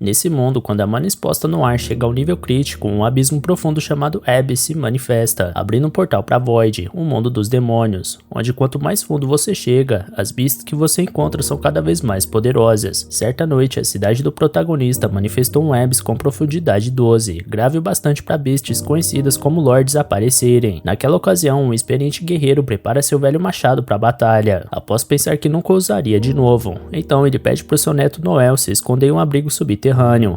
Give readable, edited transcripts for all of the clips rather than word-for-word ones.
Nesse mundo, quando a mana exposta no ar chega ao nível crítico, um abismo profundo chamado Abyss se manifesta, abrindo um portal para Void, um mundo dos demônios, onde quanto mais fundo você chega, as beasts que você encontra são cada vez mais poderosas. Certa noite, a cidade do protagonista manifestou um Abyss com profundidade 12, grave o bastante para beasts conhecidas como Lords aparecerem. Naquela ocasião, um experiente guerreiro prepara seu velho machado para a batalha, após pensar que nunca usaria de novo. Então ele pede para seu neto Noel se esconder em um abrigo subterrâneo,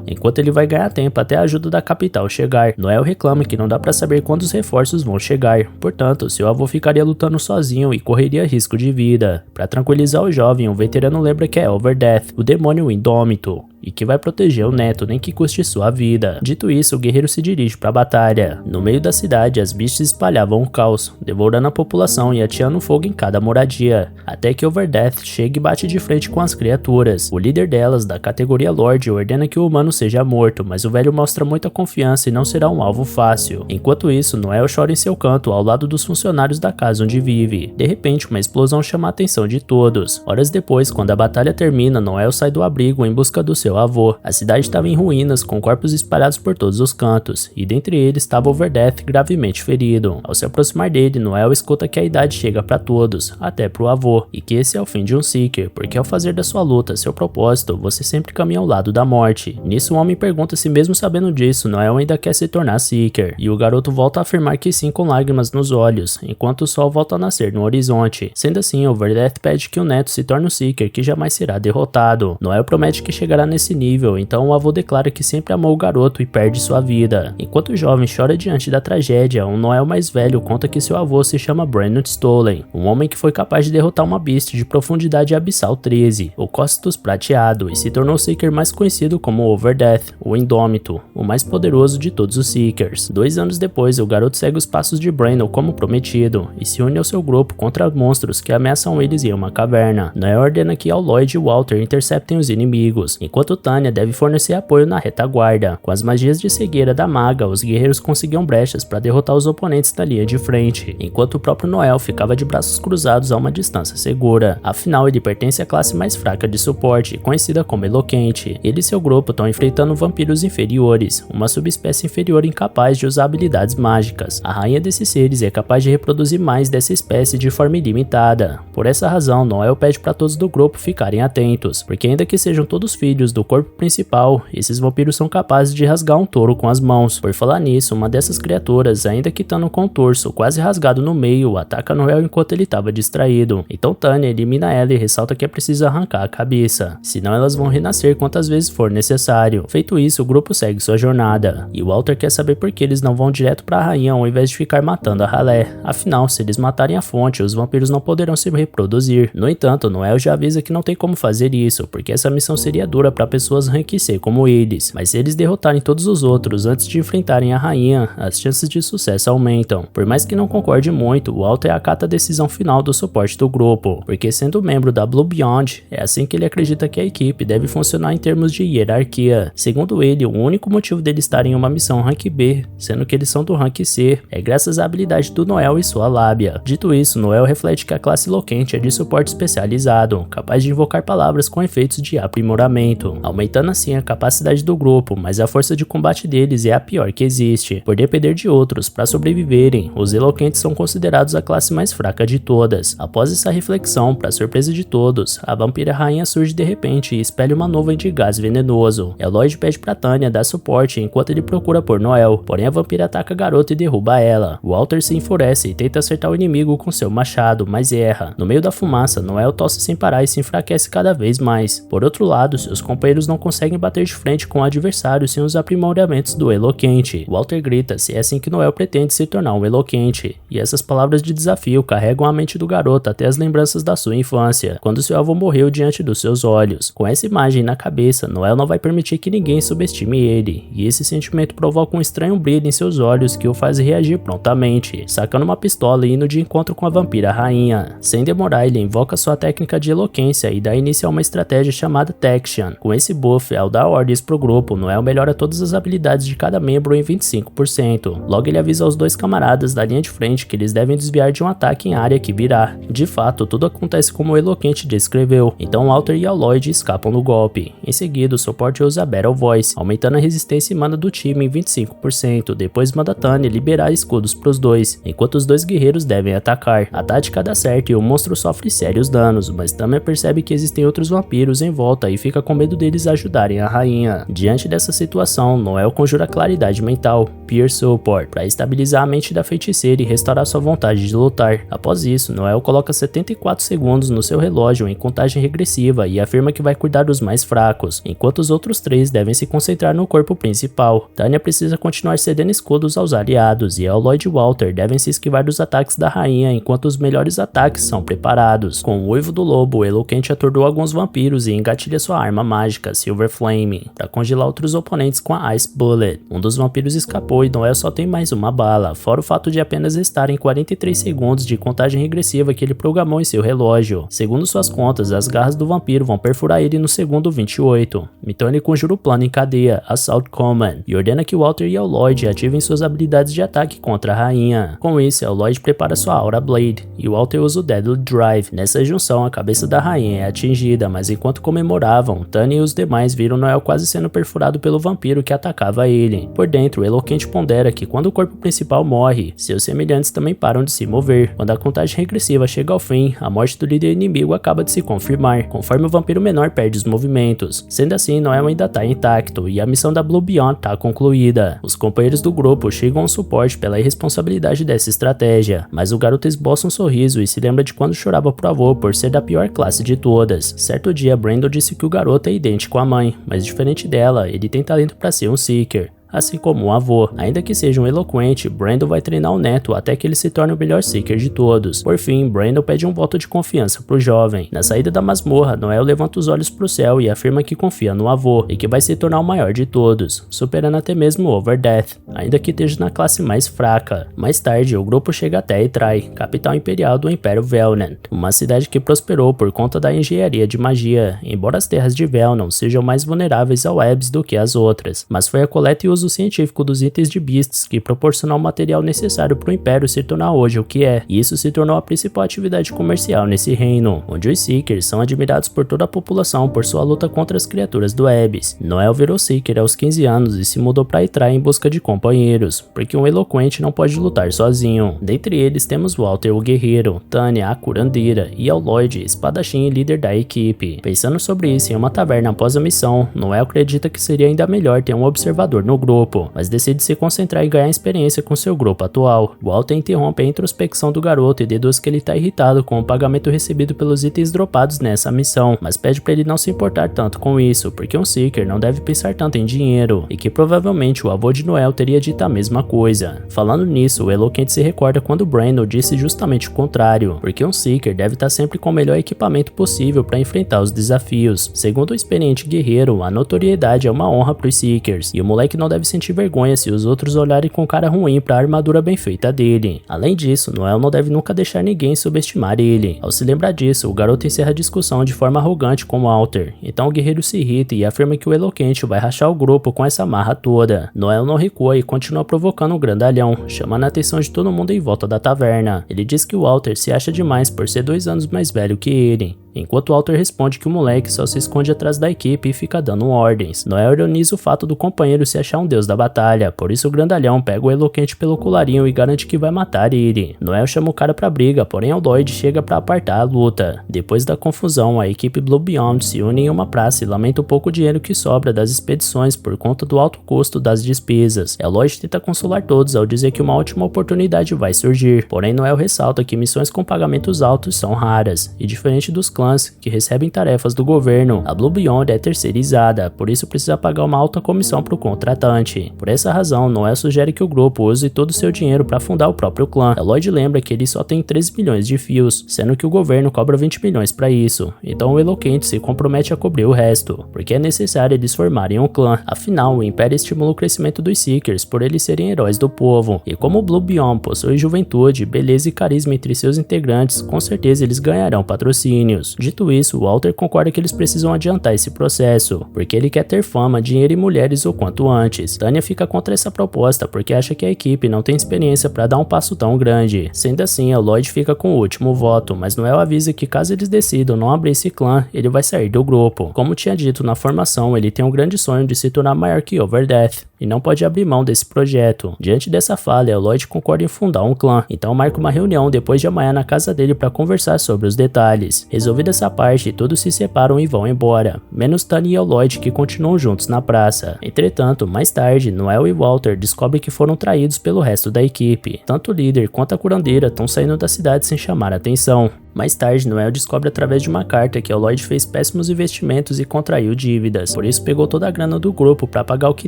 enquanto ele vai ganhar tempo até a ajuda da capital chegar. Noel reclama que não dá para saber quando os reforços vão chegar, portanto seu avô ficaria lutando sozinho e correria risco de vida. Para tranquilizar o jovem, o veterano lembra que é Overdeath, o demônio indômito, e que vai proteger o neto nem que custe sua vida. Dito isso, o guerreiro se dirige para a batalha. No meio da cidade, as beasts espalhavam o caos, devorando a população e ateando fogo em cada moradia, até que Overdeath chega e bate de frente com as criaturas. O líder delas, da categoria Lorde, ordena que o humano seja morto, mas o velho mostra muita confiança e não será um alvo fácil. Enquanto isso, Noel chora em seu canto ao lado dos funcionários da casa onde vive. De repente, uma explosão chama a atenção de todos. Horas depois, quando a batalha termina, Noel sai do abrigo em busca do seu avô. A cidade estava em ruínas, com corpos espalhados por todos os cantos, e dentre eles estava Overdeath gravemente ferido. Ao se aproximar dele, Noel escuta que a idade chega para todos, até pro avô, e que esse é o fim de um Seeker, porque ao fazer da sua luta seu propósito, você sempre caminha ao lado da morte. Nisso o homem pergunta se mesmo sabendo disso, Noel ainda quer se tornar Seeker, e o garoto volta a afirmar que sim com lágrimas nos olhos, enquanto o sol volta a nascer no horizonte. Sendo assim, Overdeath pede que o neto se torne um Seeker que jamais será derrotado. Noel promete que chegará nesse nível, então o avô declara que sempre amou o garoto e perde sua vida. Enquanto o jovem chora diante da tragédia, um Noel mais velho conta que seu avô se chama Brandon Stolen, um homem que foi capaz de derrotar uma beast de profundidade abissal 13, o Costus Prateado, e se tornou o Seeker mais conhecido como Overdeath, o Indômito, o mais poderoso de todos os Seekers. 2 anos depois, o garoto segue os passos de Brandon como prometido, e se une ao seu grupo contra monstros que ameaçam eles em uma caverna. Noel ordena que Lloyd e Walter interceptem os inimigos, enquanto Tanya deve fornecer apoio na retaguarda. Com as magias de cegueira da maga, os guerreiros conseguiam brechas para derrotar os oponentes da linha de frente, enquanto o próprio Noel ficava de braços cruzados a uma distância segura. Afinal, ele pertence à classe mais fraca de suporte, conhecida como Eloquente. Ele e seu grupo estão enfrentando vampiros inferiores, uma subespécie inferior incapaz de usar habilidades mágicas. A rainha desses seres é capaz de reproduzir mais dessa espécie de forma ilimitada. Por essa razão, Noel pede para todos do grupo ficarem atentos, porque ainda que sejam todos filhos do corpo principal, esses vampiros são capazes de rasgar um touro com as mãos. Por falar nisso, uma dessas criaturas, ainda que estando com o torso quase rasgado no meio, ataca Noel enquanto ele estava distraído. Então Tanya elimina ela e ressalta que é preciso arrancar a cabeça, senão elas vão renascer quantas vezes for necessário. Feito isso, o grupo segue sua jornada, e Walter quer saber por que eles não vão direto para a rainha ao invés de ficar matando a ralé. Afinal, se eles matarem a fonte, os vampiros não poderão se reproduzir. No entanto, Noel já avisa que não tem como fazer isso, porque essa missão seria dura para pessoas rank C como eles, mas se eles derrotarem todos os outros antes de enfrentarem a rainha, as chances de sucesso aumentam. Por mais que não concorde muito, Walter acata a decisão final do suporte do grupo, porque sendo membro da Blue Beyond, é assim que ele acredita que a equipe deve funcionar em termos de hierarquia. Segundo ele, o único motivo deles estarem em uma missão rank B, sendo que eles são do rank C, é graças à habilidade do Noel e sua lábia. Dito isso, Noel reflete que a classe Eloquente é de suporte especializado, capaz de invocar palavras com efeitos de aprimoramento, aumentando assim a capacidade do grupo, mas a força de combate deles é a pior que existe. Por depender de outros para sobreviverem, os Eloquentes são considerados a classe mais fraca de todas. Após essa reflexão, para surpresa de todos, a vampira rainha surge de repente e espelha uma nuvem de gás venenoso. Lloyd pede pra Tanya dar suporte enquanto ele procura por Noel, porém a vampira ataca a garota e derruba ela. Walter se enfurece e tenta acertar o inimigo com seu machado, mas erra. No meio da fumaça, Noel tosse sem parar e se enfraquece cada vez mais. Por outro lado, seus companheiros não conseguem bater de frente com o adversário sem os aprimoramentos do Eloquente. Walter grita se é assim que Noel pretende se tornar um Eloquente, e essas palavras de desafio carregam a mente do garoto até as lembranças da sua infância, quando seu avô morreu diante dos seus olhos. Com essa imagem na cabeça, Noel não vai permitir que ninguém subestime ele, e esse sentimento provoca um estranho brilho em seus olhos que o faz reagir prontamente, sacando uma pistola e indo de encontro com a vampira rainha. Sem demorar, ele invoca sua técnica de eloquência e dá início a uma estratégia chamada Tection. Com esse buff, ao dar ordens pro grupo, Noel melhora todas as habilidades de cada membro em 25%. Logo ele avisa aos dois camaradas da linha de frente que eles devem desviar de um ataque em área que virá. De fato, tudo acontece como o Eloquente descreveu, então Walter e Lloyd escapam do golpe. Em seguida, o suporte usa a Battle Voice, aumentando a resistência e mana do time em 25%, depois manda Tanya liberar escudos pros dois, enquanto os dois guerreiros devem atacar. A tática dá certo e o monstro sofre sérios danos, mas Tanya percebe que existem outros vampiros em volta e fica com medo deles ajudarem a rainha. Diante dessa situação, Noel conjura claridade mental, Peer Support, para estabilizar a mente da feiticeira e restaurar sua vontade de lutar. Após isso, Noel coloca 74 segundos no seu relógio em contagem regressiva e afirma que vai cuidar dos mais fracos, enquanto os outros três devem se concentrar no corpo principal. Tanya precisa continuar cedendo escudos aos aliados e Lloyd e Walter devem se esquivar dos ataques da rainha enquanto os melhores ataques são preparados. Com o Uivo do Lobo, o Eloquente atordoa alguns vampiros e engatilha sua arma mágica, Silver Flame, para congelar outros oponentes com a Ice Bullet. Um dos vampiros escapou e Noel só tem mais uma bala, fora o fato de apenas estar em 43 segundos de contagem regressiva que ele programou em seu relógio. Segundo suas contas, as garras do vampiro vão perfurar ele no segundo 28. Então ele conjura o plano em cadeia, Assault Command, e ordena que Walter e Lloyd ativem suas habilidades de ataque contra a rainha. Com isso, Lloyd prepara sua Aura Blade, e Walter usa o Deadly Drive. Nessa junção, a cabeça da rainha é atingida, mas enquanto comemoravam, Tanya e os demais viram Noel quase sendo perfurado pelo vampiro que atacava ele. Por dentro, o Eloquente pondera que quando o corpo principal morre, seus semelhantes também param de se mover. Quando a contagem regressiva chega ao fim, a morte do líder inimigo acaba de se confirmar, conforme o vampiro menor perde os movimentos. Sendo assim, Noel ainda tá intacto e a missão da Blue Beyond tá concluída. Os companheiros do grupo chegam ao suporte pela irresponsabilidade dessa estratégia, mas o garoto esboça um sorriso e se lembra de quando chorava pro avô por ser da pior classe de todas. Certo dia, Brandon disse que o garoto é idêntico à mãe, mas diferente dela, ele tem talento para ser um Seeker. Assim como o avô. Ainda que seja um eloquente, Brandon vai treinar o neto até que ele se torne o melhor Seeker de todos. Por fim, Brandon pede um voto de confiança pro jovem. Na saída da masmorra, Noel levanta os olhos pro céu e afirma que confia no avô e que vai se tornar o maior de todos, superando até mesmo o Overdeath, ainda que esteja na classe mais fraca. Mais tarde, o grupo chega até Etrai, capital imperial do Império Velnan, uma cidade que prosperou por conta da engenharia de magia, embora as terras de Velnan sejam mais vulneráveis ao Webs do que as outras, mas foi a coleta e uso científico dos itens de Beasts que proporcionou o material necessário para o Império se tornar hoje o que é, e isso se tornou a principal atividade comercial nesse reino, onde os Seekers são admirados por toda a população por sua luta contra as criaturas do Abyss. Noel virou Seeker aos 15 anos e se mudou para Etrai em busca de companheiros, porque um eloquente não pode lutar sozinho. Dentre eles temos Walter o guerreiro, Tanya a curandeira e Lloyd, espadachim e líder da equipe. Pensando sobre isso em uma taverna após a missão, Noel acredita que seria ainda melhor ter um observador no grupo, mas decide se concentrar em ganhar experiência com seu grupo atual. Walter interrompe a introspecção do garoto e deduz que ele está irritado com o pagamento recebido pelos itens dropados nessa missão, mas pede para ele não se importar tanto com isso, porque um Seeker não deve pensar tanto em dinheiro, e que provavelmente o avô de Noel teria dito a mesma coisa. Falando nisso, o Eloquente se recorda quando Brandon disse justamente o contrário, porque um Seeker deve estar sempre com o melhor equipamento possível para enfrentar os desafios. Segundo o experiente guerreiro, a notoriedade é uma honra para os Seekers, e o moleque não deve sentir vergonha se os outros olharem com cara ruim para a armadura bem feita dele. Além disso, Noel não deve nunca deixar ninguém subestimar ele. Ao se lembrar disso, o garoto encerra a discussão de forma arrogante com Walter, então o guerreiro se irrita e afirma que o Eloquente vai rachar o grupo com essa marra toda. Noel não recua e continua provocando o grandalhão, chamando a atenção de todo mundo em volta da taverna. Ele diz que o Walter se acha demais por ser 2 anos mais velho que ele, enquanto Walter responde que o moleque só se esconde atrás da equipe e fica dando ordens. Noel ironiza o fato do companheiro se achar um deus da batalha, por isso o grandalhão pega o Eloquente pelo colarinho e garante que vai matar ele. Noel chama o cara pra briga, porém Lloyd chega pra apartar a luta. Depois da confusão, a equipe Blue Beyond se une em uma praça e lamenta o pouco dinheiro que sobra das expedições por conta do alto custo das despesas. Lloyd tenta consolar todos ao dizer que uma ótima oportunidade vai surgir, porém Noel ressalta que missões com pagamentos altos são raras, e diferente dos clãs que recebem tarefas do governo, a Blue Beyond é terceirizada, por isso precisa pagar uma alta comissão pro contratante. Por essa razão, Noel sugere que o grupo use todo o seu dinheiro para fundar o próprio clã. Lloyd lembra que ele só tem 13 milhões de fios, sendo que o governo cobra 20 milhões para isso, então o Eloquente se compromete a cobrir o resto, porque é necessário eles formarem um clã. Afinal, o Império estimula o crescimento dos Seekers por eles serem heróis do povo, e como o Blue Beyond possui juventude, beleza e carisma entre seus integrantes, com certeza eles ganharão patrocínios. anos. Dito isso, Walter concorda que eles precisam adiantar esse processo, porque ele quer ter fama, dinheiro e mulheres o quanto antes. Tanya fica contra essa proposta porque acha que a equipe não tem experiência para dar um passo tão grande. Sendo assim, Lloyd fica com o último voto, mas Noel avisa que caso eles decidam não abrir esse clã, ele vai sair do grupo. Como tinha dito na formação, ele tem um grande sonho de se tornar maior que Overdeath e não pode abrir mão desse projeto. Diante dessa falha, Lloyd concorda em fundar um clã, então marca uma reunião depois de amanhã na casa dele para conversar sobre os detalhes. Resolvida essa parte, todos se separam e vão embora, menos Tanya e Lloyd que continuam juntos na praça. Entretanto, mais tarde, Noel e Walter descobrem que foram traídos pelo resto da equipe. Tanto o líder quanto a curandeira estão saindo da cidade sem chamar atenção. Mais tarde, Noel descobre através de uma carta que Lloyd fez péssimos investimentos e contraiu dívidas, por isso pegou toda a grana do grupo para pagar o que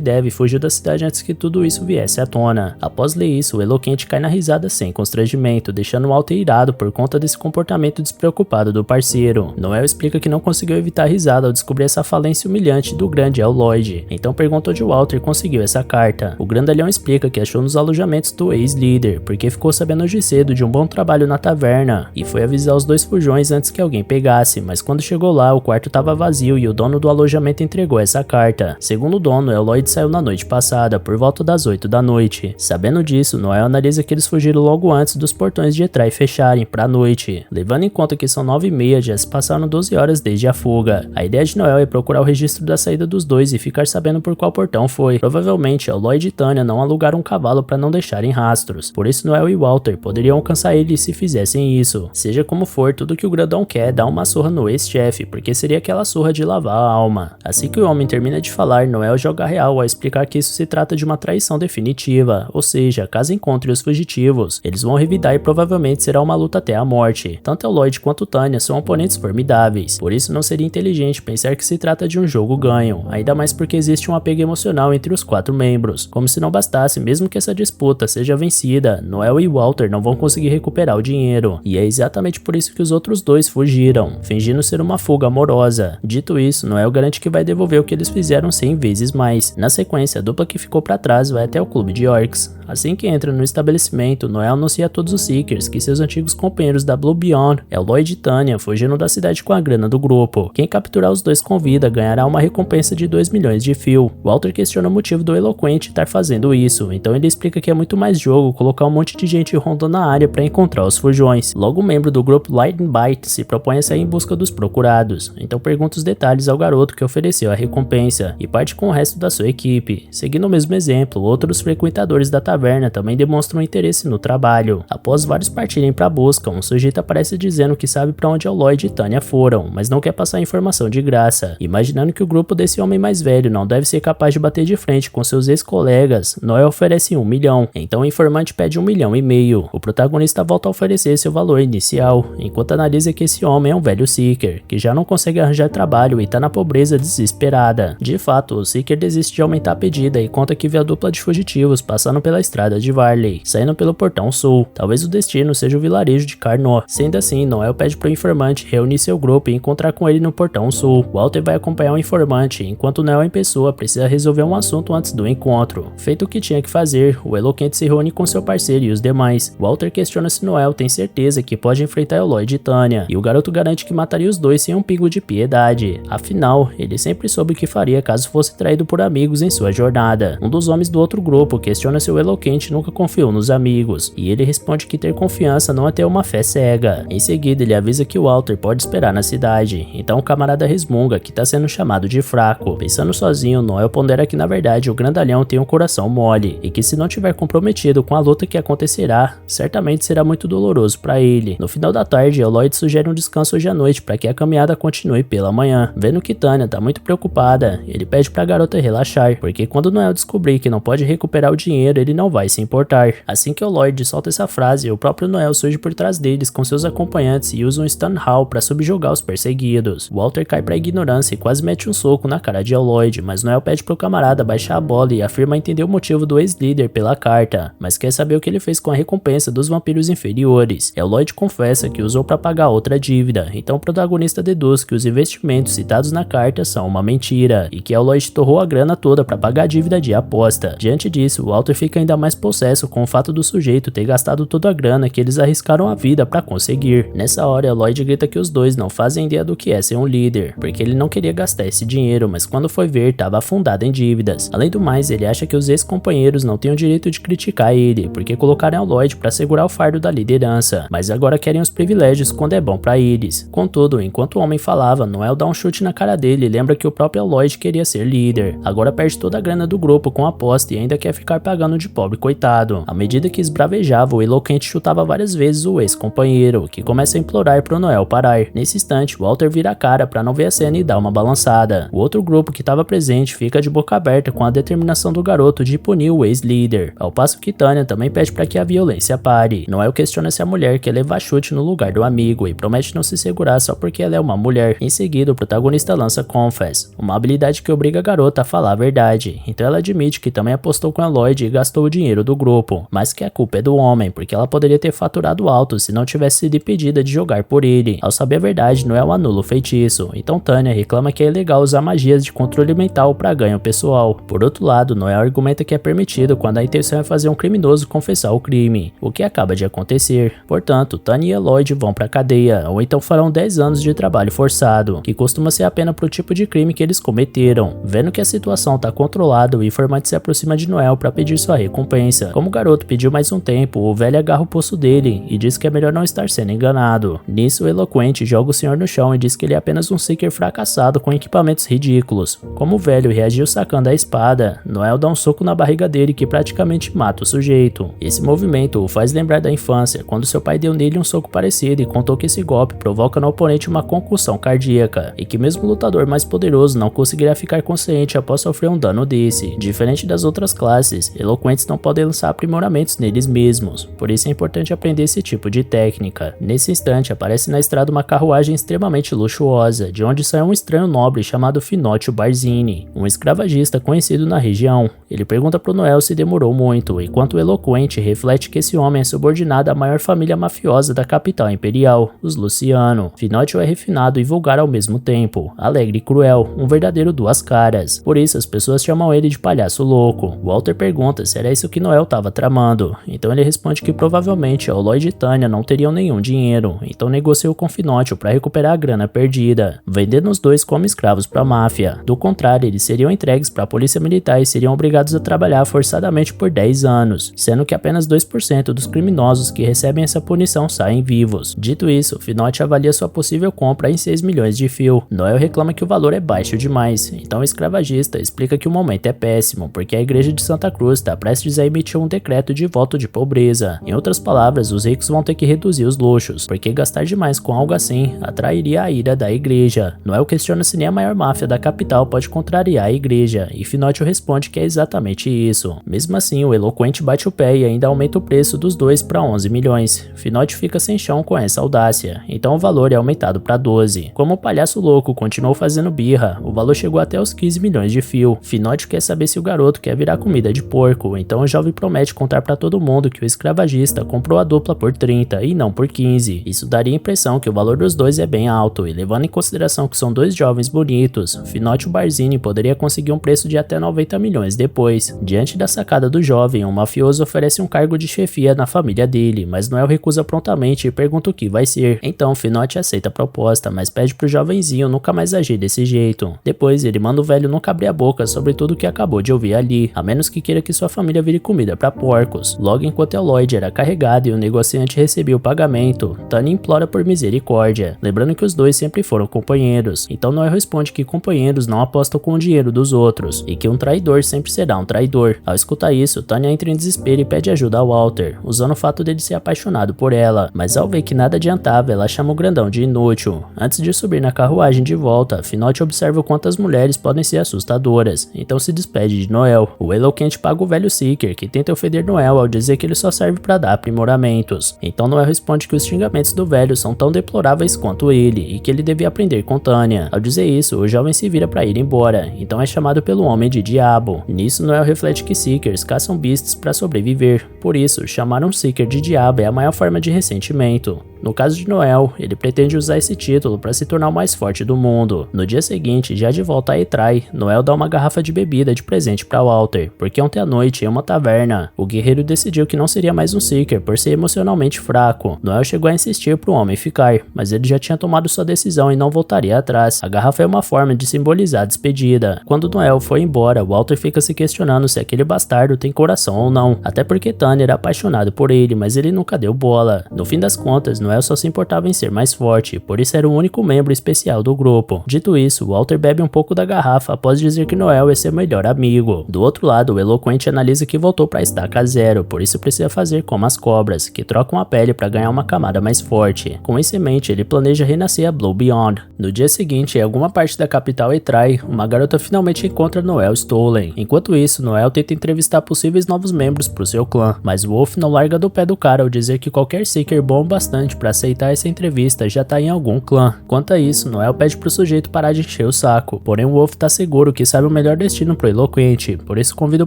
deve e fugiu da cidade antes que tudo isso viesse à tona. Após ler isso, o Eloquente cai na risada sem constrangimento, deixando Walter irado por conta desse comportamento despreocupado do parceiro. Noel explica que não conseguiu evitar a risada ao descobrir essa falência humilhante do grande Lloyd, então perguntou de Walter conseguiu essa carta. O grandalhão explica que achou nos alojamentos do ex-líder, porque ficou sabendo hoje cedo de um bom trabalho na taverna, e foi avisar os dois fujões antes que alguém pegasse, mas quando chegou lá, o quarto estava vazio e o dono do alojamento entregou essa carta. Segundo o dono, Lloyd saiu na noite passada, por volta das 8 da noite. Sabendo disso, Noel analisa que eles fugiram logo antes dos portões de entrar e fecharem pra noite. Levando em conta que são 9h30, já se passaram 12 horas desde a fuga. A ideia de Noel é procurar o registro da saída dos dois e ficar sabendo por qual portão foi. Provavelmente, Lloyd e Tanya não alugaram um cavalo para não deixarem rastros. Por isso, Noel e Walter poderiam alcançar ele se fizessem isso. Seja como for, tudo que o grandão quer é dar uma surra no ex-chefe, porque seria aquela surra de lavar a alma. Assim que o homem termina de falar, Noel joga real ao explicar que isso se trata de uma traição definitiva, ou seja, caso encontre os fugitivos, eles vão revidar e provavelmente será uma luta até a morte. Tanto Lloyd quanto Tanya são oponentes formidáveis, por isso não seria inteligente pensar que se trata de um jogo ganho, ainda mais porque existe um apego emocional entre os 4 membros. Como se não bastasse, mesmo que essa disputa seja vencida, Noel e Walter não vão conseguir recuperar o dinheiro, e é exatamente por isso que os outros dois fugiram, fingindo ser uma fuga amorosa. Dito isso, Noel garante que vai devolver o que eles fizeram 100 vezes mais. Na sequência, a dupla que ficou pra trás vai até o clube de orcs. Assim que entra no estabelecimento, Noel anuncia a todos os Seekers que seus antigos companheiros da Blue Beyond, Lloyd e Tanya, fugiram da cidade com a grana do grupo. Quem capturar os dois com vida ganhará uma recompensa de 2 milhões de fio. Walter questiona o motivo do Eloquente estar fazendo isso, então ele explica que é muito mais jogo colocar um monte de gente rondando a área para encontrar os fujões. Logo, um membro do grupo Lightning Bite se propõe a sair em busca dos procurados, então pergunta os detalhes ao garoto que ofereceu a recompensa e parte com o resto da sua equipe. Seguindo o mesmo exemplo, outros frequentadores da taverna também demonstram interesse no trabalho. Após vários partirem para a busca, um sujeito aparece dizendo que sabe para onde Lloyd e Tanya foram, mas não quer passar informação de graça. Imaginando que o grupo desse homem mais velho não deve ser capaz de bater de frente com seus ex-colegas, Noel oferece 1 milhão, então o informante pede 1,5 milhão. O protagonista volta a oferecer seu valor inicial, enquanto analisa que esse homem é um velho Seeker, que já não consegue arranjar trabalho e tá na pobreza desesperada. De fato, o Seeker desiste de aumentar a pedida e conta que vê a dupla de fugitivos passando pela estrada de Varley, saindo pelo portão sul. Talvez o destino seja o vilarejo de Carnot. Sendo assim, Noel pede pro informante reunir seu grupo e encontrar com ele no portão sul. Walter vai acompanhar o informante, enquanto Noel em pessoa precisa resolver um assunto antes do encontro. Feito o que tinha que fazer, o Eloquente se reúne com seu parceiro e os demais. Walter questiona se Noel tem certeza que pode enfrentar Lloyd e Tanya, e o garoto garante que mataria os dois sem um pingo de piedade. Afinal, ele sempre soube o que faria caso fosse traído por amigos em sua jornada. Um dos homens do outro grupo questiona se o Eloquente nunca confiou nos amigos, e ele responde que ter confiança não é ter uma fé cega. Em seguida, ele avisa que o Walter pode esperar na cidade, então o camarada resmunga que está sendo chamado de fraco. Pensando sozinho, Noel pondera que na verdade o grandalhão tem um coração mole, e que se não tiver comprometido com a luta que acontecerá, certamente será muito doloroso para ele. No final da tarde, Lloyd sugere um descanso hoje à noite para que a caminhada continue pela manhã. Vendo que Tanya tá muito preocupada, ele pede pra garota relaxar, porque quando Noel descobrir que não pode recuperar o dinheiro, ele não vai se importar. Assim que o Lloyd solta essa frase, o próprio Noel surge por trás deles com seus acompanhantes e usa um stun hall para subjugar os perseguidos. Walter cai pra ignorância e quase mete um soco na cara de Lloyd, mas Noel pede pro camarada baixar a bola e afirma entender o motivo do ex-líder pela carta, mas quer saber o que ele fez com a recompensa dos vampiros inferiores. Lloyd confessa que usou para pagar outra dívida, então o protagonista deduz que os investimentos citados na carta são uma mentira, e que Lloyd torrou a grana toda para pagar a dívida de aposta. Diante disso, Walter fica ainda mais possesso com o fato do sujeito ter gastado toda a grana que eles arriscaram a vida para conseguir. Nessa hora, Lloyd grita que os dois não fazem ideia do que é ser um líder, porque ele não queria gastar esse dinheiro, mas quando foi ver, estava afundado em dívidas. Além do mais, ele acha que os ex-companheiros não têm o direito de criticar ele, porque colocaram o Lloyd para segurar o fardo da liderança, mas agora querem os privilégios quando é bom para eles. Contudo, enquanto o homem falava, Noel dá um chute na cara dele e lembra que o próprio Lloyd queria ser líder. Agora perde toda a grana do grupo com a aposta e ainda quer ficar pagando de pobre coitado. À medida que esbravejava, o eloquente chutava várias vezes o ex-companheiro, que começa a implorar pro Noel parar. Nesse instante, Walter vira a cara para não ver a cena e dá uma balançada. O outro grupo que estava presente fica de boca aberta com a determinação do garoto de punir o ex-líder, ao passo que Tanya também pede para que a violência pare. Noel questiona se a mulher quer levar chute no lugar do amigo e promete não se segurar só porque ela é uma mulher. Em seguida, o protagonista lança Confess, uma habilidade que obriga a garota a falar a verdade. Então ela admite que também apostou com a Lloyd e gastou o dinheiro do grupo, mas que a culpa é do homem, porque ela poderia ter faturado alto se não tivesse sido impedida de jogar por ele. Ao saber a verdade, Noel anula o feitiço, então Tanya reclama que é ilegal usar magias de controle mental para ganho pessoal. Por outro lado, Noel argumenta que é permitido quando a intenção é fazer um criminoso confessar o crime, o que acaba de acontecer. Portanto, Tanya e Lloyd vão pra cadeia, ou então farão 10 anos de trabalho forçado, que costuma ser a pena pro tipo de crime que eles cometeram. Vendo que a situação tá controlada, o informante se aproxima de Noel para pedir sua recompensa. Como o garoto pediu mais um tempo, o velho agarra o pulso dele e diz que é melhor não estar sendo enganado. Nisso, o eloquente joga o senhor no chão e diz que ele é apenas um seeker fracassado com equipamentos ridículos. Como o velho reagiu sacando a espada, Noel dá um soco na barriga dele que praticamente mata o sujeito. Esse movimento o faz lembrar da infância, quando seu pai deu nele um soco parecido e contou que esse golpe provoca no oponente uma concussão cardíaca, e que mesmo o lutador mais poderoso não conseguirá ficar consciente após sofrer um dano desse. Diferente das outras classes, eloquentes não podem lançar aprimoramentos neles mesmos, por isso é importante aprender esse tipo de técnica. Nesse instante, aparece na estrada uma carruagem extremamente luxuosa, de onde sai um estranho nobre chamado Finocchio Barzini, um escravagista conhecido na região. Ele pergunta pro Noel se demorou muito, enquanto o eloquente reflete que esse homem é subordinado à maior família mafiosa da capital imperial, os Luciano. Finocchio é refinado e vulgar ao mesmo tempo, alegre e cruel, um verdadeiro duas caras. Por isso as pessoas chamam ele de palhaço louco. Walter pergunta se era isso que Noel estava tramando, então ele responde que provavelmente o Lloyd e Tanya não teriam nenhum dinheiro, então negociou com Finocchio para recuperar a grana perdida, vendendo os dois como escravos para a máfia. Do contrário, eles seriam entregues para a polícia militar e seriam obrigados a trabalhar forçadamente por 10 anos, sendo que apenas 2% dos criminosos que recebem essa punição saem vivos. Dito isso, Finocchio avalia sua possível compra em 6 milhões de fio. Noel reclama que o valor é baixo demais, então o escravagista explica que o momento é péssimo, porque a igreja de Santa Cruz está prestes a emitir um decreto de voto de pobreza. Em outras palavras, os ricos vão ter que reduzir os luxos, porque gastar demais com algo assim atrairia a ira da igreja. Noel questiona se nem a maior máfia da capital pode contrariar a igreja, e Finocchio responde que é exatamente isso. Mesmo assim, o eloquente bate o pé e ainda aumenta o preço dos dois para 11 milhões. Finocchio fica sem chão com essa audácia, então o valor é aumentado para 12. Como o palhaço louco continuou fazendo birra, o valor chegou até os 15 milhões de fio. Finocchio quer saber se o garoto quer virar comida de porco, então o jovem promete contar para todo mundo que o escravagista comprou a dupla por 30 e não por 15. Isso daria a impressão que o valor dos dois é bem alto, e levando em consideração que são dois jovens bonitos, Finocchio Barzini poderia conseguir um preço de até 90 milhões depois. Diante da sacada do jovem, o mafioso oferece um cargo de chefia na família dele, mas Noel recusa prontamente e pergunta o que vai ser. Então Finocchio aceita a proposta, mas pede pro jovenzinho nunca mais agir desse jeito. Depois ele manda o velho nunca abrir a boca sobre tudo que acabou de ouvir ali, a menos que queira que sua família vire comida para porcos. Logo enquanto o Lloyd era carregado e o negociante recebia o pagamento, Tanya implora por misericórdia, lembrando que os dois sempre foram companheiros. Então Noel responde que companheiros não apostam com o dinheiro dos outros, e que um traidor sempre será um traidor. Ao escutar isso, Tanya entra em desespero e pede ajuda ao Walter, usando o fato dele ser apaixonado por ela, mas ao ver que nada adiantava, ela chama o grandão de inútil. Antes de subir na carruagem de volta, Finocchio observa o quanto as mulheres podem ser assustadoras, então se despede de Noel. O eloquente paga o velho Seeker, que tenta ofender Noel ao dizer que ele só serve para dar aprimoramentos. Então Noel responde que os xingamentos do velho são tão deploráveis quanto ele, e que ele devia aprender com Tanya. Ao dizer isso, o jovem se vira para ir embora, então é chamado pelo homem de diabo. Nisso, Noel reflete que Seekers caçam beasts para sobreviver, por isso, chamar um Seeker de diabo é a maior forma de ressentimento. No caso de Noel, ele pretende usar esse título para se tornar o mais forte do mundo. No dia seguinte, já de volta a Etrai, Noel dá uma garrafa de bebida de presente para Walter, porque ontem à noite, em uma taverna, o guerreiro decidiu que não seria mais um Seeker por ser emocionalmente fraco. Noel chegou a insistir para o homem ficar, voltar, mas ele já tinha tomado sua decisão e não voltaria atrás. A garrafa é uma forma de simbolizar a despedida. Quando Noel foi embora, Walter fica se questionando se aquele bastardo tem coração ou não, até porque Tanner era apaixonado por ele, mas ele nunca deu bola. No fim das contas, Noel só se importava em ser mais forte, por isso era o único membro especial do grupo. Dito isso, Walter bebe um pouco da garrafa após dizer que Noel é seu melhor amigo. Do outro lado, o eloquente analisa que voltou para a estaca zero, por isso precisa fazer como as cobras, que trocam a pele para ganhar uma camada mais forte. Com isso em mente, ele planeja renascer a Blue Beyond. No dia seguinte, em alguma parte da capital Etrai, uma garota finalmente encontra Noel Stolen. Enquanto isso, Noel tenta entrevistar possíveis novos membros pro seu clã, mas Wolf não larga do pé do cara ao dizer que qualquer Seeker bom bastante para aceitar essa entrevista já tá em algum clã. Quanto a isso, Noel pede pro sujeito parar de encher o saco, porém Wolf tá seguro que sabe o melhor destino pro eloquente, por isso convida o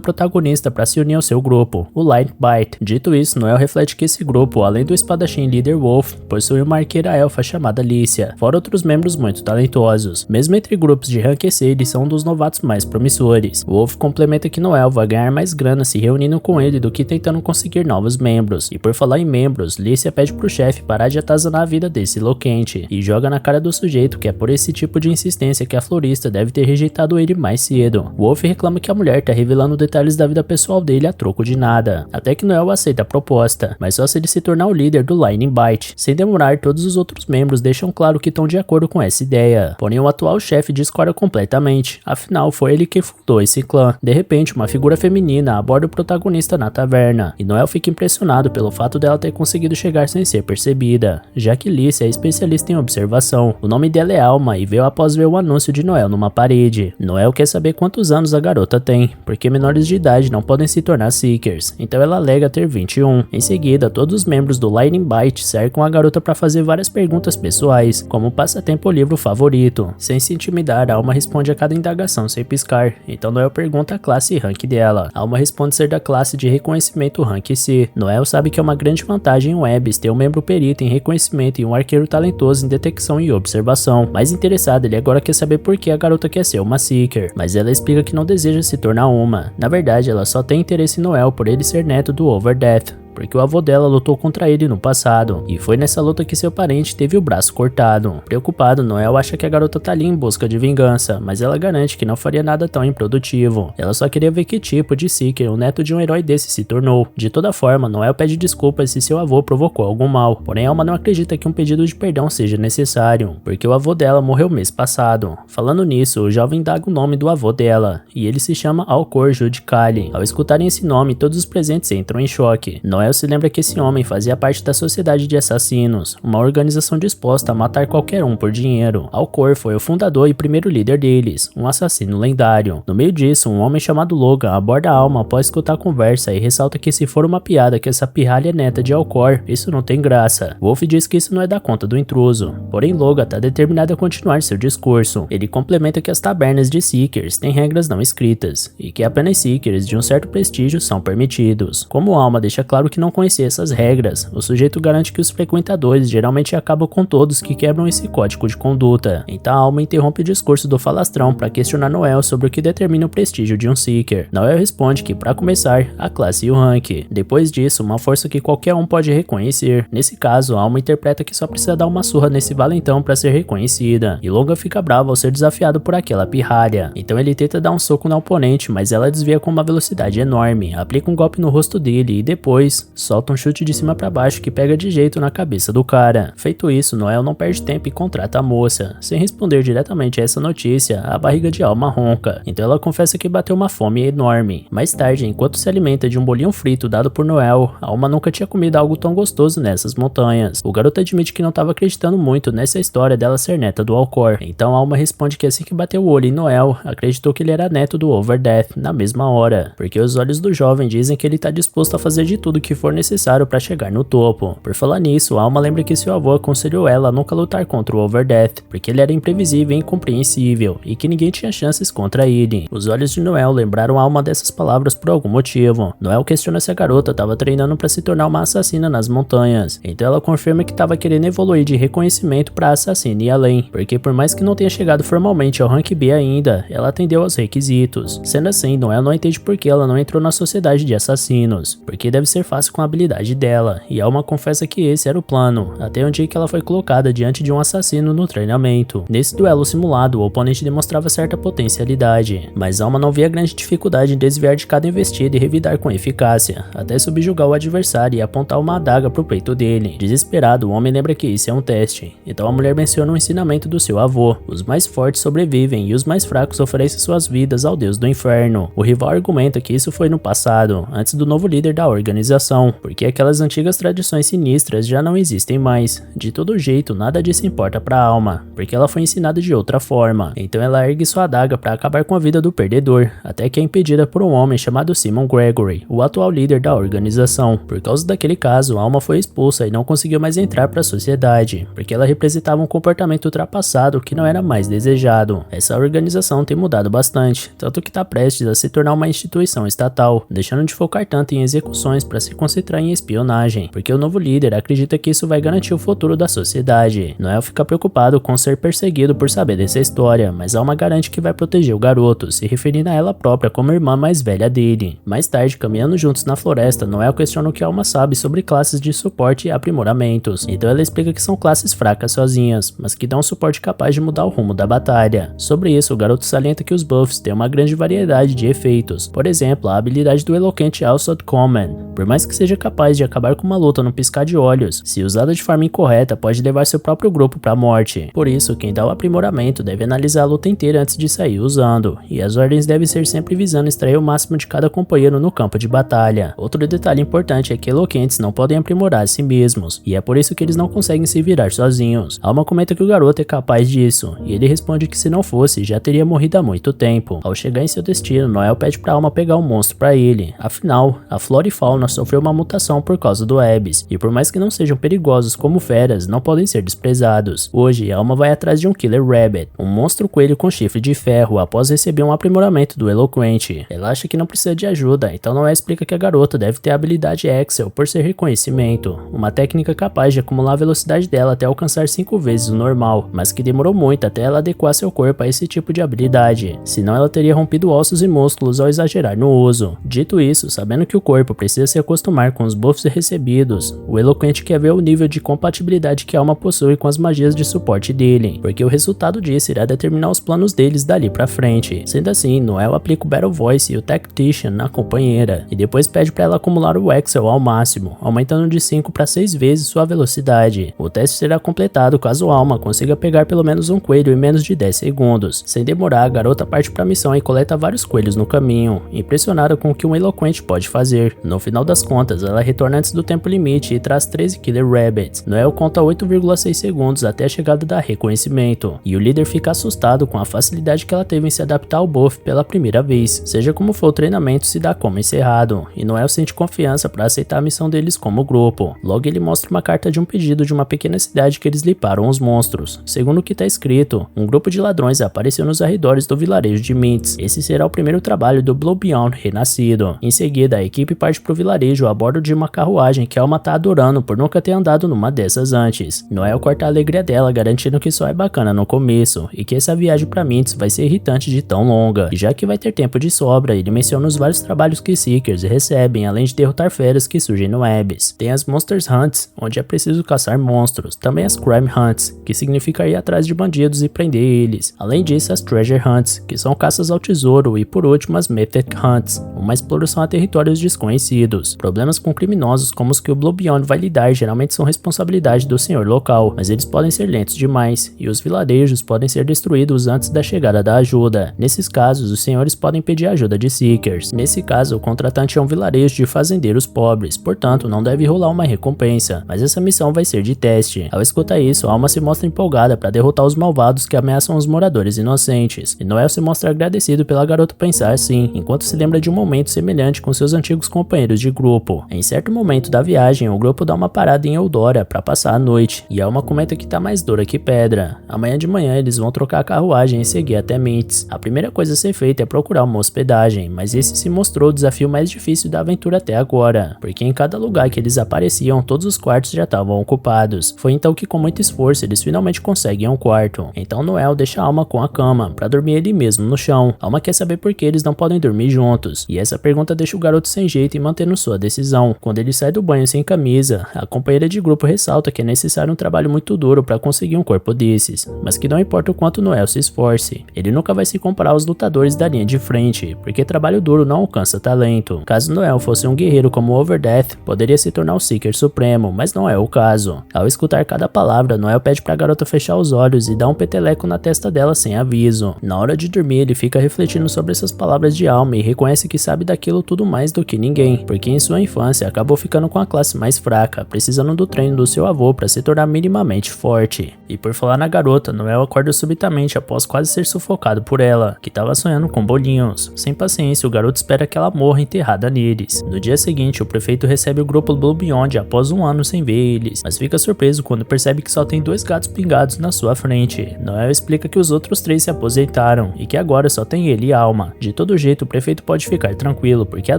protagonista para se unir ao seu grupo, o Lightbite. Dito isso, Noel reflete que esse grupo, além do espadachim líder Wolf, possui uma arqueira elfa chamada Alicia, fora outros membros muito talentosos. Mesmo entre grupos de rank C, eles são um dos novatos mais promissores. Wolf complementa que Noel vai ganhar mais grana se reunindo com ele do que tentando conseguir novos membros. E por falar em membros, Alicia pede pro chefe parar de atazanar a vida desse eloquente e joga na cara do sujeito que é por esse tipo de insistência que a florista deve ter rejeitado ele mais cedo. Wolf reclama que a mulher tá revelando detalhes da vida pessoal dele a troco de nada, até que Noel aceita a proposta, mas só se ele se tornar o líder do Lightning Bite. Sem demorar, todos os outros membros deixam claro que estão de acordo com essa ideia, porém o atual chefe discorda completamente, afinal foi ele quem fundou esse clã. De repente, uma figura feminina aborda o protagonista na taverna, e Noel fica impressionado pelo fato dela ter conseguido chegar sem ser percebida, já que Alicia é especialista em observação. O nome dela é Alma e veio após ver o anúncio de Noel numa parede. Noel quer saber quantos anos a garota tem, porque menores de idade não podem se tornar Seekers, então ela alega ter 21. Em seguida, todos os membros do Lightning Bite cercam a garota para fazer várias perguntas pessoais, como o passatempo ou livro favorito. Sem se intimidar, Alma responde a cada indagação sem piscar, então Noel pergunta a classe e rank dela. Alma responde ser da classe de reconhecimento rank C. Noel sabe que é uma grande vantagem em Webs ter um membro perito em reconhecimento e um arqueiro talentoso em detecção e observação. Mais interessado, ele agora quer saber por que a garota quer ser uma Seeker, mas ela explica que não deseja se tornar uma. Na verdade, ela só tem interesse em Noel por ele ser neto do Overdeath, porque o avô dela lutou contra ele no passado, e foi nessa luta que seu parente teve o braço cortado. Preocupado, Noel acha que a garota tá ali em busca de vingança, mas ela garante que não faria nada tão improdutivo. Ela só queria ver que tipo de Seeker o neto de um herói desse se tornou. De toda forma, Noel pede desculpas se seu avô provocou algum mal, porém Alma não acredita que um pedido de perdão seja necessário, porque o avô dela morreu mês passado. Falando nisso, o jovem indaga o nome do avô dela, e ele se chama Alcor Judicali. Ao escutarem esse nome, todos os presentes entram em choque. Noel se lembra que esse homem fazia parte da Sociedade de Assassinos, uma organização disposta a matar qualquer um por dinheiro. Alcor foi o fundador e primeiro líder deles, um assassino lendário. No meio disso, um homem chamado Logan aborda a Alma após escutar a conversa e ressalta que se for uma piada que essa pirralha é neta de Alcor, isso não tem graça. Wolf diz que isso não é da conta do intruso, porém Logan está determinado a continuar seu discurso. Ele complementa que as tabernas de Seekers têm regras não escritas, e que apenas Seekers de um certo prestígio são permitidos. Como Alma deixa claro que não conhecer essas regras, o sujeito garante que os frequentadores geralmente acabam com todos que quebram esse código de conduta. Então a Alma interrompe o discurso do falastrão para questionar Noel sobre o que determina o prestígio de um Seeker. Noel responde que, para começar, a classe e o rank. Depois disso, uma força que qualquer um pode reconhecer. Nesse caso, a Alma interpreta que só precisa dar uma surra nesse valentão para ser reconhecida, e Logan fica bravo ao ser desafiado por aquela pirralha. Então ele tenta dar um soco na oponente, mas ela desvia com uma velocidade enorme, aplica um golpe no rosto dele e depois solta um chute de cima para baixo que pega de jeito na cabeça do cara. Feito isso, Noel não perde tempo e contrata a moça. Sem responder diretamente a essa notícia, a barriga de Alma ronca, então ela confessa que bateu uma fome enorme. Mais tarde, enquanto se alimenta de um bolinho frito dado por Noel, Alma nunca tinha comido algo tão gostoso nessas montanhas. O garoto admite que não estava acreditando muito nessa história dela ser neta do Alcor, então Alma responde que assim que bateu o olho em Noel, acreditou que ele era neto do Overdeath na mesma hora, porque os olhos do jovem dizem que ele está disposto a fazer de tudo que for necessário para chegar no topo. Por falar nisso, Alma lembra que seu avô aconselhou ela a nunca lutar contra o Overdeath, porque ele era imprevisível e incompreensível, e que ninguém tinha chances contra ele. Os olhos de Noel lembraram Alma dessas palavras por algum motivo. Noel questiona se a garota estava treinando para se tornar uma assassina nas montanhas, então ela confirma que estava querendo evoluir de reconhecimento para assassina e além, porque por mais que não tenha chegado formalmente ao rank B ainda, ela atendeu aos requisitos. Sendo assim, Noel não entende por que ela não entrou na sociedade de assassinos, porque deve ser fácil acabasse com a habilidade dela, e Alma confessa que esse era o plano, até um dia que ela foi colocada diante de um assassino no treinamento. Nesse duelo simulado, o oponente demonstrava certa potencialidade, mas Alma não via grande dificuldade em desviar de cada investida e revidar com eficácia, até subjugar o adversário e apontar uma adaga pro peito dele. Desesperado, o homem lembra que isso é um teste, então a mulher menciona um ensinamento do seu avô: os mais fortes sobrevivem e os mais fracos oferecem suas vidas ao deus do inferno. O rival argumenta que isso foi no passado, antes do novo líder da organização, porque aquelas antigas tradições sinistras já não existem mais. De todo jeito, nada disso importa pra Alma, porque ela foi ensinada de outra forma. Então ela ergue sua adaga para acabar com a vida do perdedor, até que é impedida por um homem chamado Simon Gregory, o atual líder da organização. Por causa daquele caso, Alma foi expulsa e não conseguiu mais entrar para a sociedade, porque ela representava um comportamento ultrapassado que não era mais desejado. Essa organização tem mudado bastante, tanto que está prestes a se tornar uma instituição estatal, deixando de focar tanto em execuções para se concentrar em espionagem, porque o novo líder acredita que isso vai garantir o futuro da sociedade. Noel fica preocupado com ser perseguido por saber dessa história, mas Alma garante que vai proteger o garoto, se referindo a ela própria como a irmã mais velha dele. Mais tarde, caminhando juntos na floresta, Noel questiona o que Alma sabe sobre classes de suporte e aprimoramentos, então ela explica que são classes fracas sozinhas, mas que dão um suporte capaz de mudar o rumo da batalha. Sobre isso, o garoto salienta que os buffs têm uma grande variedade de efeitos, por exemplo, a habilidade do eloquente Alsod Common, por mais que seja capaz de acabar com uma luta no piscar de olhos, se usada de forma incorreta pode levar seu próprio grupo para a morte. Por isso, quem dá o aprimoramento deve analisar a luta inteira antes de sair usando, e as ordens devem ser sempre visando extrair o máximo de cada companheiro no campo de batalha. Outro detalhe importante é que eloquentes não podem aprimorar a si mesmos, e é por isso que eles não conseguem se virar sozinhos. Alma comenta que o garoto é capaz disso, e ele responde que se não fosse, já teria morrido há muito tempo. Ao chegar em seu destino, Noel pede pra Alma pegar um monstro pra ele. Afinal, a flora e fauna sofreu uma mutação por causa do Abyss, e por mais que não sejam perigosos como feras, não podem ser desprezados. Hoje, Alma vai atrás de um Killer Rabbit, um monstro coelho com chifre de ferro, após receber um aprimoramento do Eloquente. Ela acha que não precisa de ajuda, então Noel explica que a garota deve ter a habilidade Excel por ser reconhecimento, uma técnica capaz de acumular a velocidade dela até alcançar 5 vezes o normal, mas que demorou muito até ela adequar seu corpo a esse tipo de habilidade, senão ela teria rompido ossos e músculos ao exagerar no uso. Dito isso, sabendo que o corpo precisa se acostumar com os buffs recebidos, o Eloquente quer ver o nível de compatibilidade que a Alma possui com as magias de suporte dele, porque o resultado disso irá determinar os planos deles dali pra frente. Sendo assim, Noel aplica o Battle Voice e o Tactician na companheira, e depois pede para ela acumular o Excel ao máximo, aumentando de 5 para 6 vezes sua velocidade. O teste será completado caso Alma consiga pegar pelo menos um coelho em menos de 10 segundos. Sem demorar, a garota parte para a missão e coleta vários coelhos no caminho, impressionada com o que um eloquente pode fazer. No final das contas, ela retorna antes do tempo limite e traz 13 Killer Rabbits. Noel conta 8,6 segundos até a chegada da reconhecimento, e o líder fica assustado com a facilidade que ela teve em se adaptar ao buff pela primeira vez. Seja como for, o treinamento se dá como encerrado, e Noel sente confiança para aceitar a missão deles como grupo. Logo ele mostra uma carta de um pedido de uma pequena cidade que eles limparam os monstros. Segundo o que está escrito, um grupo de ladrões apareceu nos arredores do vilarejo de Mintz. Esse será o primeiro trabalho do Blue Beyond renascido. Em seguida, a equipe parte pro vilarejo a bordo de uma carruagem que Alma tá adorando por nunca ter andado numa dessas antes. Noel corta a alegria dela, garantindo que só é bacana no começo, e que essa viagem pra Mintz vai ser irritante de tão longa. E já que vai ter tempo de sobra, ele menciona os vários trabalhos que Seekers recebem, além de derrotar feras que surgem no Abyss. Tem as Monsters Hunts, onde é preciso caçar monstros, também as Crime Hunts, que significa ir atrás de bandidos e prender eles. Além disso, as Treasure Hunts, que são caças ao tesouro, e por último as Mythic Hunts, uma exploração a territórios desconhecidos. Problemas com criminosos como os que o Blue Beyond vai lidar geralmente são responsabilidade do senhor local, mas eles podem ser lentos demais, e os vilarejos podem ser destruídos antes da chegada da ajuda. Nesses casos, os senhores podem pedir ajuda de Seekers. Nesse caso, o contratante é um vilarejo de fazendeiros pobres, portanto não deve rolar uma recompensa, mas essa missão vai ser de teste. Ao escutar isso, Alma se mostra empolgada para derrotar os malvados que ameaçam os moradores inocentes, e Noel se mostra agradecido pela garota pensar assim, enquanto se lembra de um momento semelhante com seus antigos companheiros de grupo. Em certo momento da viagem, o grupo dá uma parada em Eldora para passar a noite, e Alma comenta que tá mais dura que pedra. Amanhã de manhã eles vão trocar a carruagem e seguir até Mintz. A primeira coisa a ser feita é procurar uma hospedagem, mas esse se mostrou o desafio mais difícil da aventura até agora, porque em cada lugar que eles apareciam, todos os quartos já estavam ocupados. Foi então que com muito esforço eles finalmente conseguem um quarto. Então Noel deixa a Alma com a cama, para dormir ele mesmo no chão. Alma quer saber por que eles não podem dormir juntos, e essa pergunta deixa o garoto sem jeito e mantendo sua decisão. decisão. Quando ele sai do banho sem camisa, a companheira de grupo ressalta que é necessário um trabalho muito duro para conseguir um corpo desses, mas que não importa o quanto Noel se esforce, ele nunca vai se comparar aos lutadores da linha de frente, porque trabalho duro não alcança talento. Caso Noel fosse um guerreiro como Overdeath, poderia se tornar o Seeker Supremo, mas não é o caso. Ao escutar cada palavra, Noel pede pra garota fechar os olhos e dá um peteleco na testa dela sem aviso. Na hora de dormir, ele fica refletindo sobre essas palavras de alma e reconhece que sabe daquilo tudo mais do que ninguém, porque em sua infância acabou ficando com a classe mais fraca, precisando do treino do seu avô para se tornar minimamente forte. E por falar na garota, Noel acorda subitamente após quase ser sufocado por ela, que estava sonhando com bolinhos. Sem paciência, o garoto espera que ela morra enterrada neles. No dia seguinte, o prefeito recebe o grupo Blue Beyond após um ano sem ver eles, mas fica surpreso quando percebe que só tem 2 gatos pingados na sua frente. Noel explica que os outros 3 se aposentaram e que agora só tem ele e Alma. De todo jeito, o prefeito pode ficar tranquilo, porque a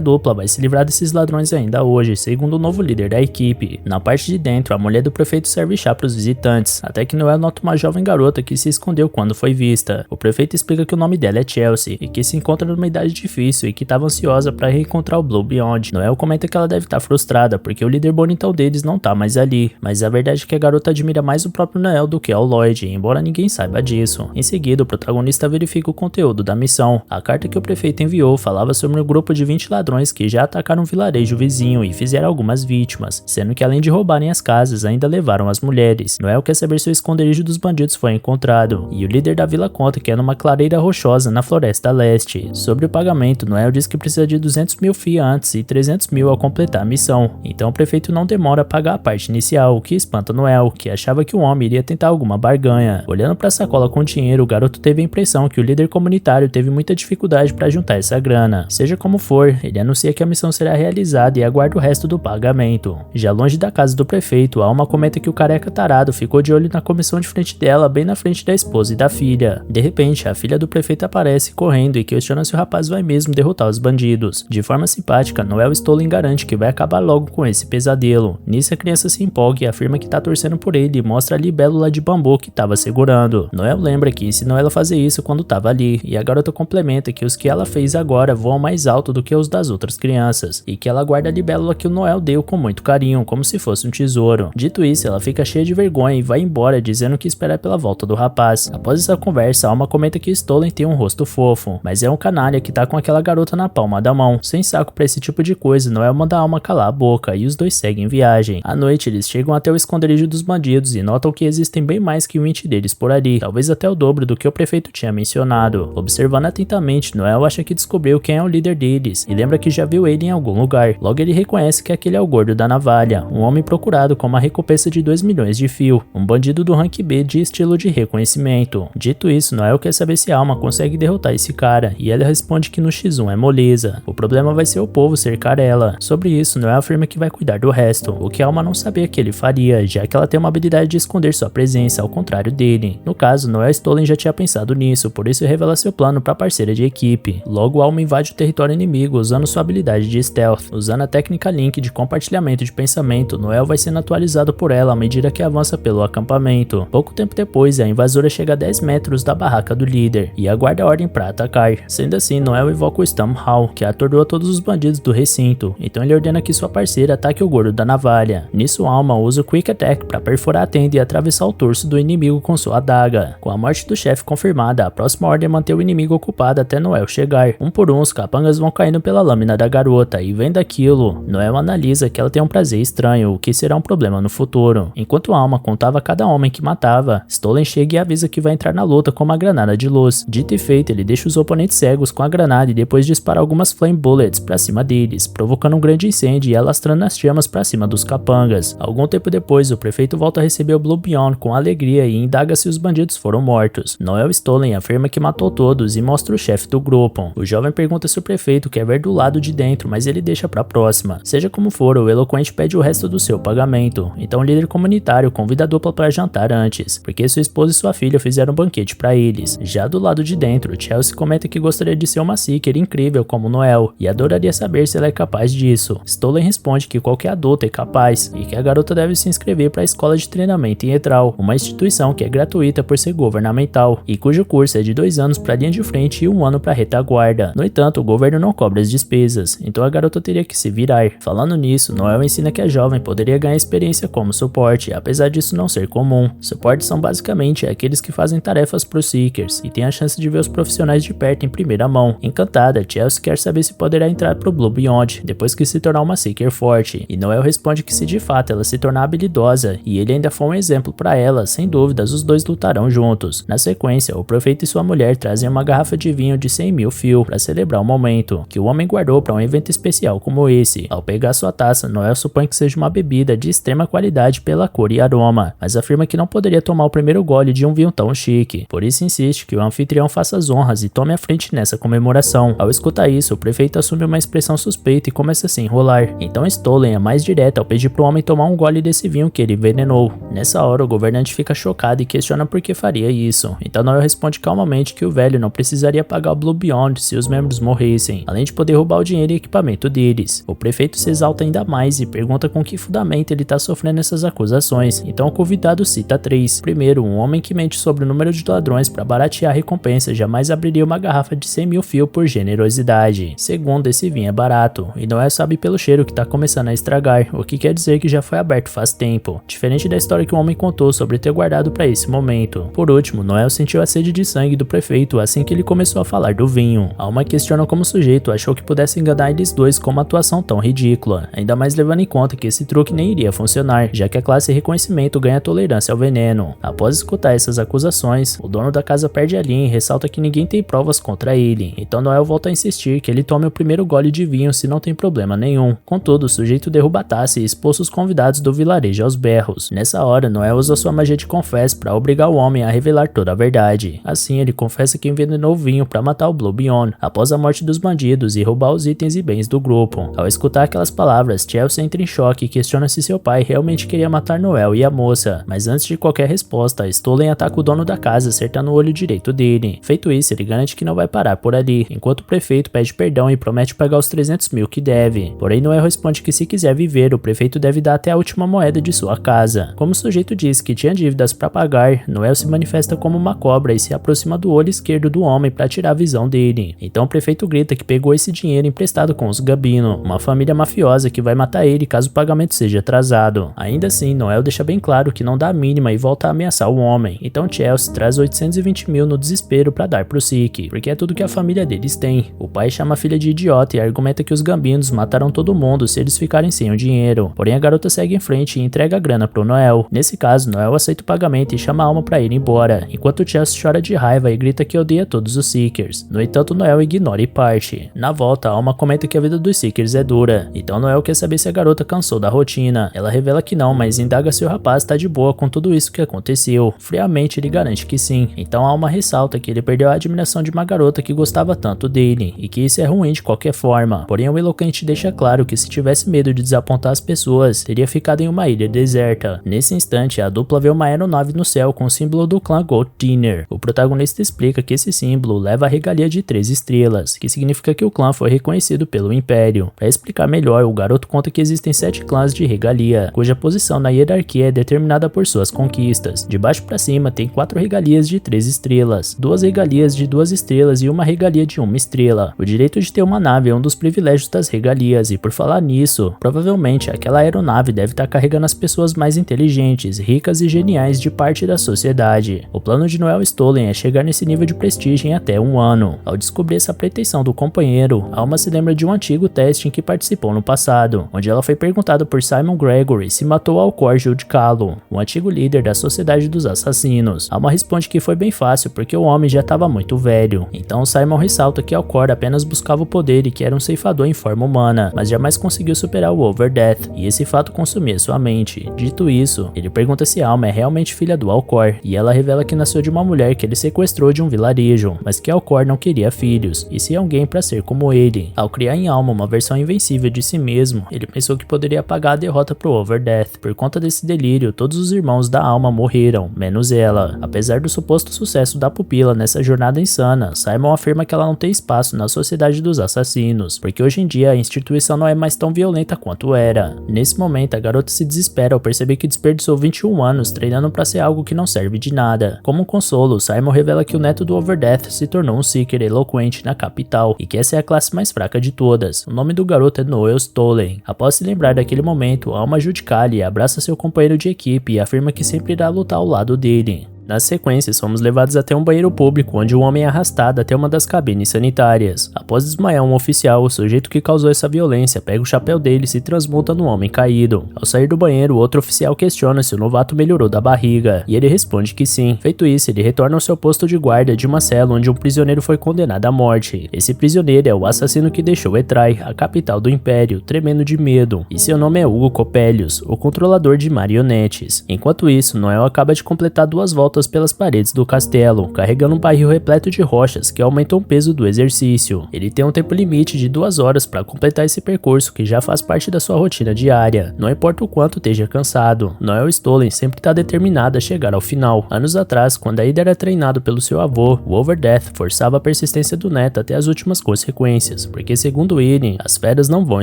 dupla vai se livrar desses ladrões ainda hoje, segundo o novo líder da equipe. Na parte de dentro, a mulher do prefeito serve chá para os visitantes, até que Noel nota uma jovem garota que se escondeu quando foi vista. O prefeito explica que o nome dela é Chelsea e que se encontra numa idade difícil e que estava ansiosa para reencontrar o Blue Beyond. Noel comenta que ela deve estar frustrada porque o líder bonitão deles não tá mais ali, mas a verdade é que a garota admira mais o próprio Noel do que ao Lloyd, embora ninguém saiba disso. Em seguida, o protagonista verifica o conteúdo da missão. A carta que o prefeito enviou falava sobre um grupo de 20 ladrões que já atacaram um vilarejo vizinho e fizeram algumas vítimas, sendo que além de roubarem as casas, ainda levaram as mulheres. Noel quer saber se o esconderijo dos bandidos foi encontrado, e o líder da vila conta que é numa clareira rochosa na floresta leste. Sobre o pagamento, Noel diz que precisa de 200 mil FIA antes e 300 mil ao completar a missão, então o prefeito não demora a pagar a parte inicial, o que espanta Noel, que achava que o homem iria tentar alguma barganha. Olhando para a sacola com dinheiro, o garoto teve a impressão que o líder comunitário teve muita dificuldade para juntar essa grana. Seja como for, ele anuncia que a missão será realizada e aguarda o resto do pagamento. Já longe da casa do prefeito, Alma comenta que o careca tarado ficou de olho na comissão de frente dela, bem na frente da esposa e da filha. De repente, a filha do prefeito aparece correndo e questiona se o rapaz vai mesmo derrotar os bandidos. De forma simpática, Noel Stolen garante que vai acabar logo com esse pesadelo. Nisso, a criança se empolga e afirma que tá torcendo por ele e mostra a libélula de bambu que tava segurando. Noel lembra que ensinou ela a fazer isso quando tava ali, e a garota complementa que os que ela fez agora voam mais alto do que os das outras crianças, e que ela guarda a libélula que o Noel deu com muito carinho, como se fosse um tesouro. Dito isso, ela fica cheia de vergonha e vai embora, dizendo que espera pela volta do rapaz. Após essa conversa, Alma comenta que Stolen tem um rosto fofo, mas é um canalha que tá com aquela garota na palma da mão. Sem saco pra esse tipo de coisa, Noel manda a Alma calar a boca, e os dois seguem viagem. À noite, eles chegam até o esconderijo dos bandidos e notam que existem bem mais que 20 deles por ali, talvez até o dobro do que o prefeito tinha mencionado. Observando atentamente, Noel acha que descobriu quem é o líder deles, e lembra que já viu ele em algum lugar. Logo ele reconhece que aquele é o gordo da navalha, um homem procurado com uma recompensa de 2 milhões de fio, um bandido do rank B de estilo de reconhecimento. Dito isso, Noel quer saber se Alma consegue derrotar esse cara, e ela responde que no X1 é moleza. O problema vai ser o povo cercar ela. Sobre isso, Noel afirma que vai cuidar do resto, o que Alma não sabia que ele faria, já que ela tem uma habilidade de esconder sua presença, ao contrário dele. No caso, Noel Stolen já tinha pensado nisso, por isso revela seu plano para a parceira de equipe. Logo, Alma invade o território inimigo usando sua habilidade de stealth. Usando a técnica Link de compartilhamento de pensamento, Noel vai sendo atualizado por ela à medida que avança pelo acampamento. Pouco tempo depois, a invasora chega a 10 metros da barraca do líder e aguarda a ordem para atacar. Sendo assim, Noel invoca o Stamhal, que atordoa todos os bandidos do recinto, então ele ordena que sua parceira ataque o gordo da navalha. Nisso, Alma usa o Quick Attack para perfurar a tenda e atravessar o torso do inimigo com sua adaga. Com a morte do chefe confirmada, a próxima ordem é manter o inimigo ocupado até Noel chegar. Um por um, os capangas vão caindo pela lâmina da garota, e vendo aquilo, Noel analisa que ela tem um prazer estranho, o que será um problema no futuro. Enquanto Alma contava cada homem que matava, Stolen chega e avisa que vai entrar na luta com uma granada de luz. Dito e feito, ele deixa os oponentes cegos com a granada e depois dispara algumas flame bullets pra cima deles, provocando um grande incêndio e alastrando as chamas pra cima dos capangas. Algum tempo depois, o prefeito volta a receber o Blue Beyond com alegria e indaga se os bandidos foram mortos. Noel Stolen afirma que matou todos e mostra o chefe do grupo. O jovem pergunta se o prefeito quer ver do lado de dentro, mas ele deixa pra próxima. Seja como for, o eloquente pede o resto do seu pagamento, então o líder comunitário convida a dupla para jantar antes, porque sua esposa e sua filha fizeram um banquete pra eles. Já do lado de dentro, Chelsea comenta que gostaria de ser uma Seeker incrível como Noel, e adoraria saber se ela é capaz disso. Stolen responde que qualquer adulto é capaz, e que a garota deve se inscrever para a escola de treinamento em Etral, uma instituição que é gratuita por ser governamental, e cujo curso é de 2 anos para linha de frente e 1 ano para retaguarda. No entanto, o governo não cobra as despesas, então a garota teria que que se virar. Falando nisso, Noel ensina que a jovem poderia ganhar experiência como suporte, apesar disso não ser comum. Suportes são basicamente aqueles que fazem tarefas para os Seekers e têm a chance de ver os profissionais de perto em primeira mão. Encantada, Chelsea quer saber se poderá entrar pro Blue Beyond depois que se tornar uma Seeker forte, e Noel responde que se de fato ela se tornar habilidosa e ele ainda for um exemplo para ela, sem dúvidas os dois lutarão juntos. Na sequência, o prefeito e sua mulher trazem uma garrafa de vinho de 100 mil fio para celebrar o momento, que o homem guardou para um evento especial como esse. Ao pegar sua taça, Noel supõe que seja uma bebida de extrema qualidade pela cor e aroma, mas afirma que não poderia tomar o primeiro gole de um vinho tão chique. Por isso insiste que o anfitrião faça as honras e tome a frente nessa comemoração. Ao escutar isso, o prefeito assume uma expressão suspeita e começa a se enrolar. Então Stolen é mais direta ao pedir pro homem tomar um gole desse vinho que ele envenenou. Nessa hora, o governante fica chocado e questiona por que faria isso. Então Noel responde calmamente que o velho não precisaria pagar o Blue Beyond se os membros morressem, além de poder roubar o dinheiro e equipamento deles. O prefeito se exalta ainda mais e pergunta com que fundamento ele está sofrendo essas acusações. Então o convidado cita 3. Primeiro, um homem que mente sobre o número de ladrões para baratear a recompensa jamais abriria uma garrafa de 100 mil fio por generosidade. Segundo, esse vinho é barato, e Noel sabe pelo cheiro que está começando a estragar, o que quer dizer que já foi aberto faz tempo, diferente da história que o homem contou sobre ter guardado para esse momento. Por último, Noel sentiu a sede de sangue do prefeito assim que ele começou a falar do vinho. Alma questiona como o sujeito achou que pudesse enganar eles dois com uma atuação tão ridícula, ainda mais levando em conta que esse truque nem iria funcionar, já que a classe reconhecimento ganha tolerância ao veneno. Após escutar essas acusações, o dono da casa perde a linha e ressalta que ninguém tem provas contra ele, então Noel volta a insistir que ele tome o primeiro gole de vinho se não tem problema nenhum. Contudo, o sujeito derruba a taça e expulsa os convidados do vilarejo aos berros. Nessa hora, Noel usa sua magia de confess para obrigar o homem a revelar toda a verdade. Assim, ele confessa que envenenou o vinho para matar o Blue Beyond após a morte dos bandidos e roubar os itens e bens do grupo. Ao escutar aquelas palavras, Chelsea entra em choque e questiona se seu pai realmente queria matar Noel e a moça, mas antes de qualquer resposta, Stolen ataca o dono da casa acertando o olho direito dele. Feito isso, ele garante que não vai parar por ali, enquanto o prefeito pede perdão e promete pagar os 300 mil que deve. Porém, Noel responde que se quiser viver, o prefeito deve dar até a última moeda de sua casa. Como o sujeito diz que tinha dívidas para pagar, Noel se manifesta como uma cobra e se aproxima do olho esquerdo do homem para tirar a visão dele. Então o prefeito grita que pegou esse dinheiro emprestado com os Gambino, uma família mafiosa que vai matar ele caso o pagamento seja atrasado. Ainda assim, Noel deixa bem claro que não dá a mínima e volta a ameaçar o homem. Então Chelsea traz 820 mil no desespero para dar pro Seek, porque é tudo que a família deles tem. O pai chama a filha de idiota e argumenta que os Gambinos mataram todo mundo se eles ficarem sem o dinheiro. Porém, a garota segue em frente e entrega a grana pro Noel. Nesse caso, Noel aceita o pagamento e chama a Alma para ir embora, enquanto Chelsea chora de raiva e grita que odeia todos os Seekers. No entanto, Noel ignora e parte. Na volta, a Alma comenta que a vida dos Seekers é dura, então Noel quer saber se a garota cansou da rotina. Ela revela que não, mas indaga se o rapaz tá de boa com tudo isso que aconteceu. Friamente, ele garante que sim. Então a Alma ressalta que ele perdeu a admiração de uma garota que gostava tanto dele, e que isso é ruim de qualquer forma. Porém, o eloquente deixa claro que se tivesse medo de desapontar as pessoas, teria ficado em uma ilha deserta. Nesse instante, a dupla vê uma aeronave no céu com o símbolo do clã Gold Dinner. O protagonista explica que esse símbolo leva a regalia de 3 estrelas, que significa que o clã foi reconhecido pelo Império. Para explicar melhor, o garoto conta que existem 7 clãs de regalia, cuja posição na hierarquia é determinada por suas conquistas. De baixo para cima tem 4 regalias de 3 estrelas, 2 regalias de 2 estrelas e uma regalia de 1 estrela. O direito de ter uma nave é um dos privilégios das regalias, e por falar nisso, provavelmente aquela aeronave deve estar carregando as pessoas mais inteligentes, ricas e geniais de parte da sociedade. O plano de Noel Stolen é chegar nesse nível de prestígio em até 1 ano. Ao descobrir essa pretensão do companheiro, Alma se lembra de um antigo teste em que participou no passado, onde ela foi perguntada por Simon Gregory se matou Alcor Judicalo, o antigo líder da Sociedade dos Assassinos. Alma responde que foi bem fácil porque o homem já estava muito velho. Então Simon ressalta que Alcor apenas buscava o poder e que era um ceifador em forma humana, mas jamais conseguiu superar o Overdeath, e esse fato consumia sua mente. Dito isso, ele pergunta se Alma é realmente filha do Alcor, e ela revela que nasceu de uma mulher que ele sequestrou de um vilarejo, mas que Alcor não queria filhos, e sim alguém para ser como ele. Ao criar em Alma uma versão invencível de si mesmo, ele pensou que poderia apagar a derrota pro Overdeath. Por conta desse delírio, todos os irmãos da Alma morreram, menos ela. Apesar do suposto sucesso da pupila nessa jornada insana, Simon afirma que ela não tem espaço na Sociedade dos Assassinos, porque hoje em dia a instituição não é mais tão violenta quanto era. Nesse momento, a garota se desespera ao perceber que desperdiçou 21 anos treinando para ser algo que não serve de nada. Como um consolo, Simon revela que o neto do Overdeath se tornou um Seeker eloquente na capital, e que essa é a classe mais fraca de todas. O nome do do garoto é Noel Stolen. Após se lembrar daquele momento, Alma ajuda Kali, abraça seu companheiro de equipe e afirma que sempre irá lutar ao lado dele. Na sequência, somos levados até um banheiro público, onde um homem é arrastado até uma das cabines sanitárias. Após desmaiar um oficial, o sujeito que causou essa violência pega o chapéu dele e se transmuta no homem caído. Ao sair do banheiro, outro oficial questiona se o novato melhorou da barriga, e ele responde que sim. Feito isso, ele retorna ao seu posto de guarda de uma cela onde um prisioneiro foi condenado à morte. Esse prisioneiro é o assassino que deixou Etrai, a capital do Império, tremendo de medo, e seu nome é Hugo Copelius, o controlador de marionetes. Enquanto isso, Noel acaba de completar 2 voltas pelas paredes do castelo, carregando um barril repleto de rochas que aumentam o peso do exercício. Ele tem um tempo limite de 2 horas para completar esse percurso que já faz parte da sua rotina diária. Não importa o quanto esteja cansado, Noel Stolen sempre está determinado a chegar ao final. Anos atrás, quando ainda era treinado pelo seu avô, o Overdeath forçava a persistência do neto até as últimas consequências, porque segundo ele, as feras não vão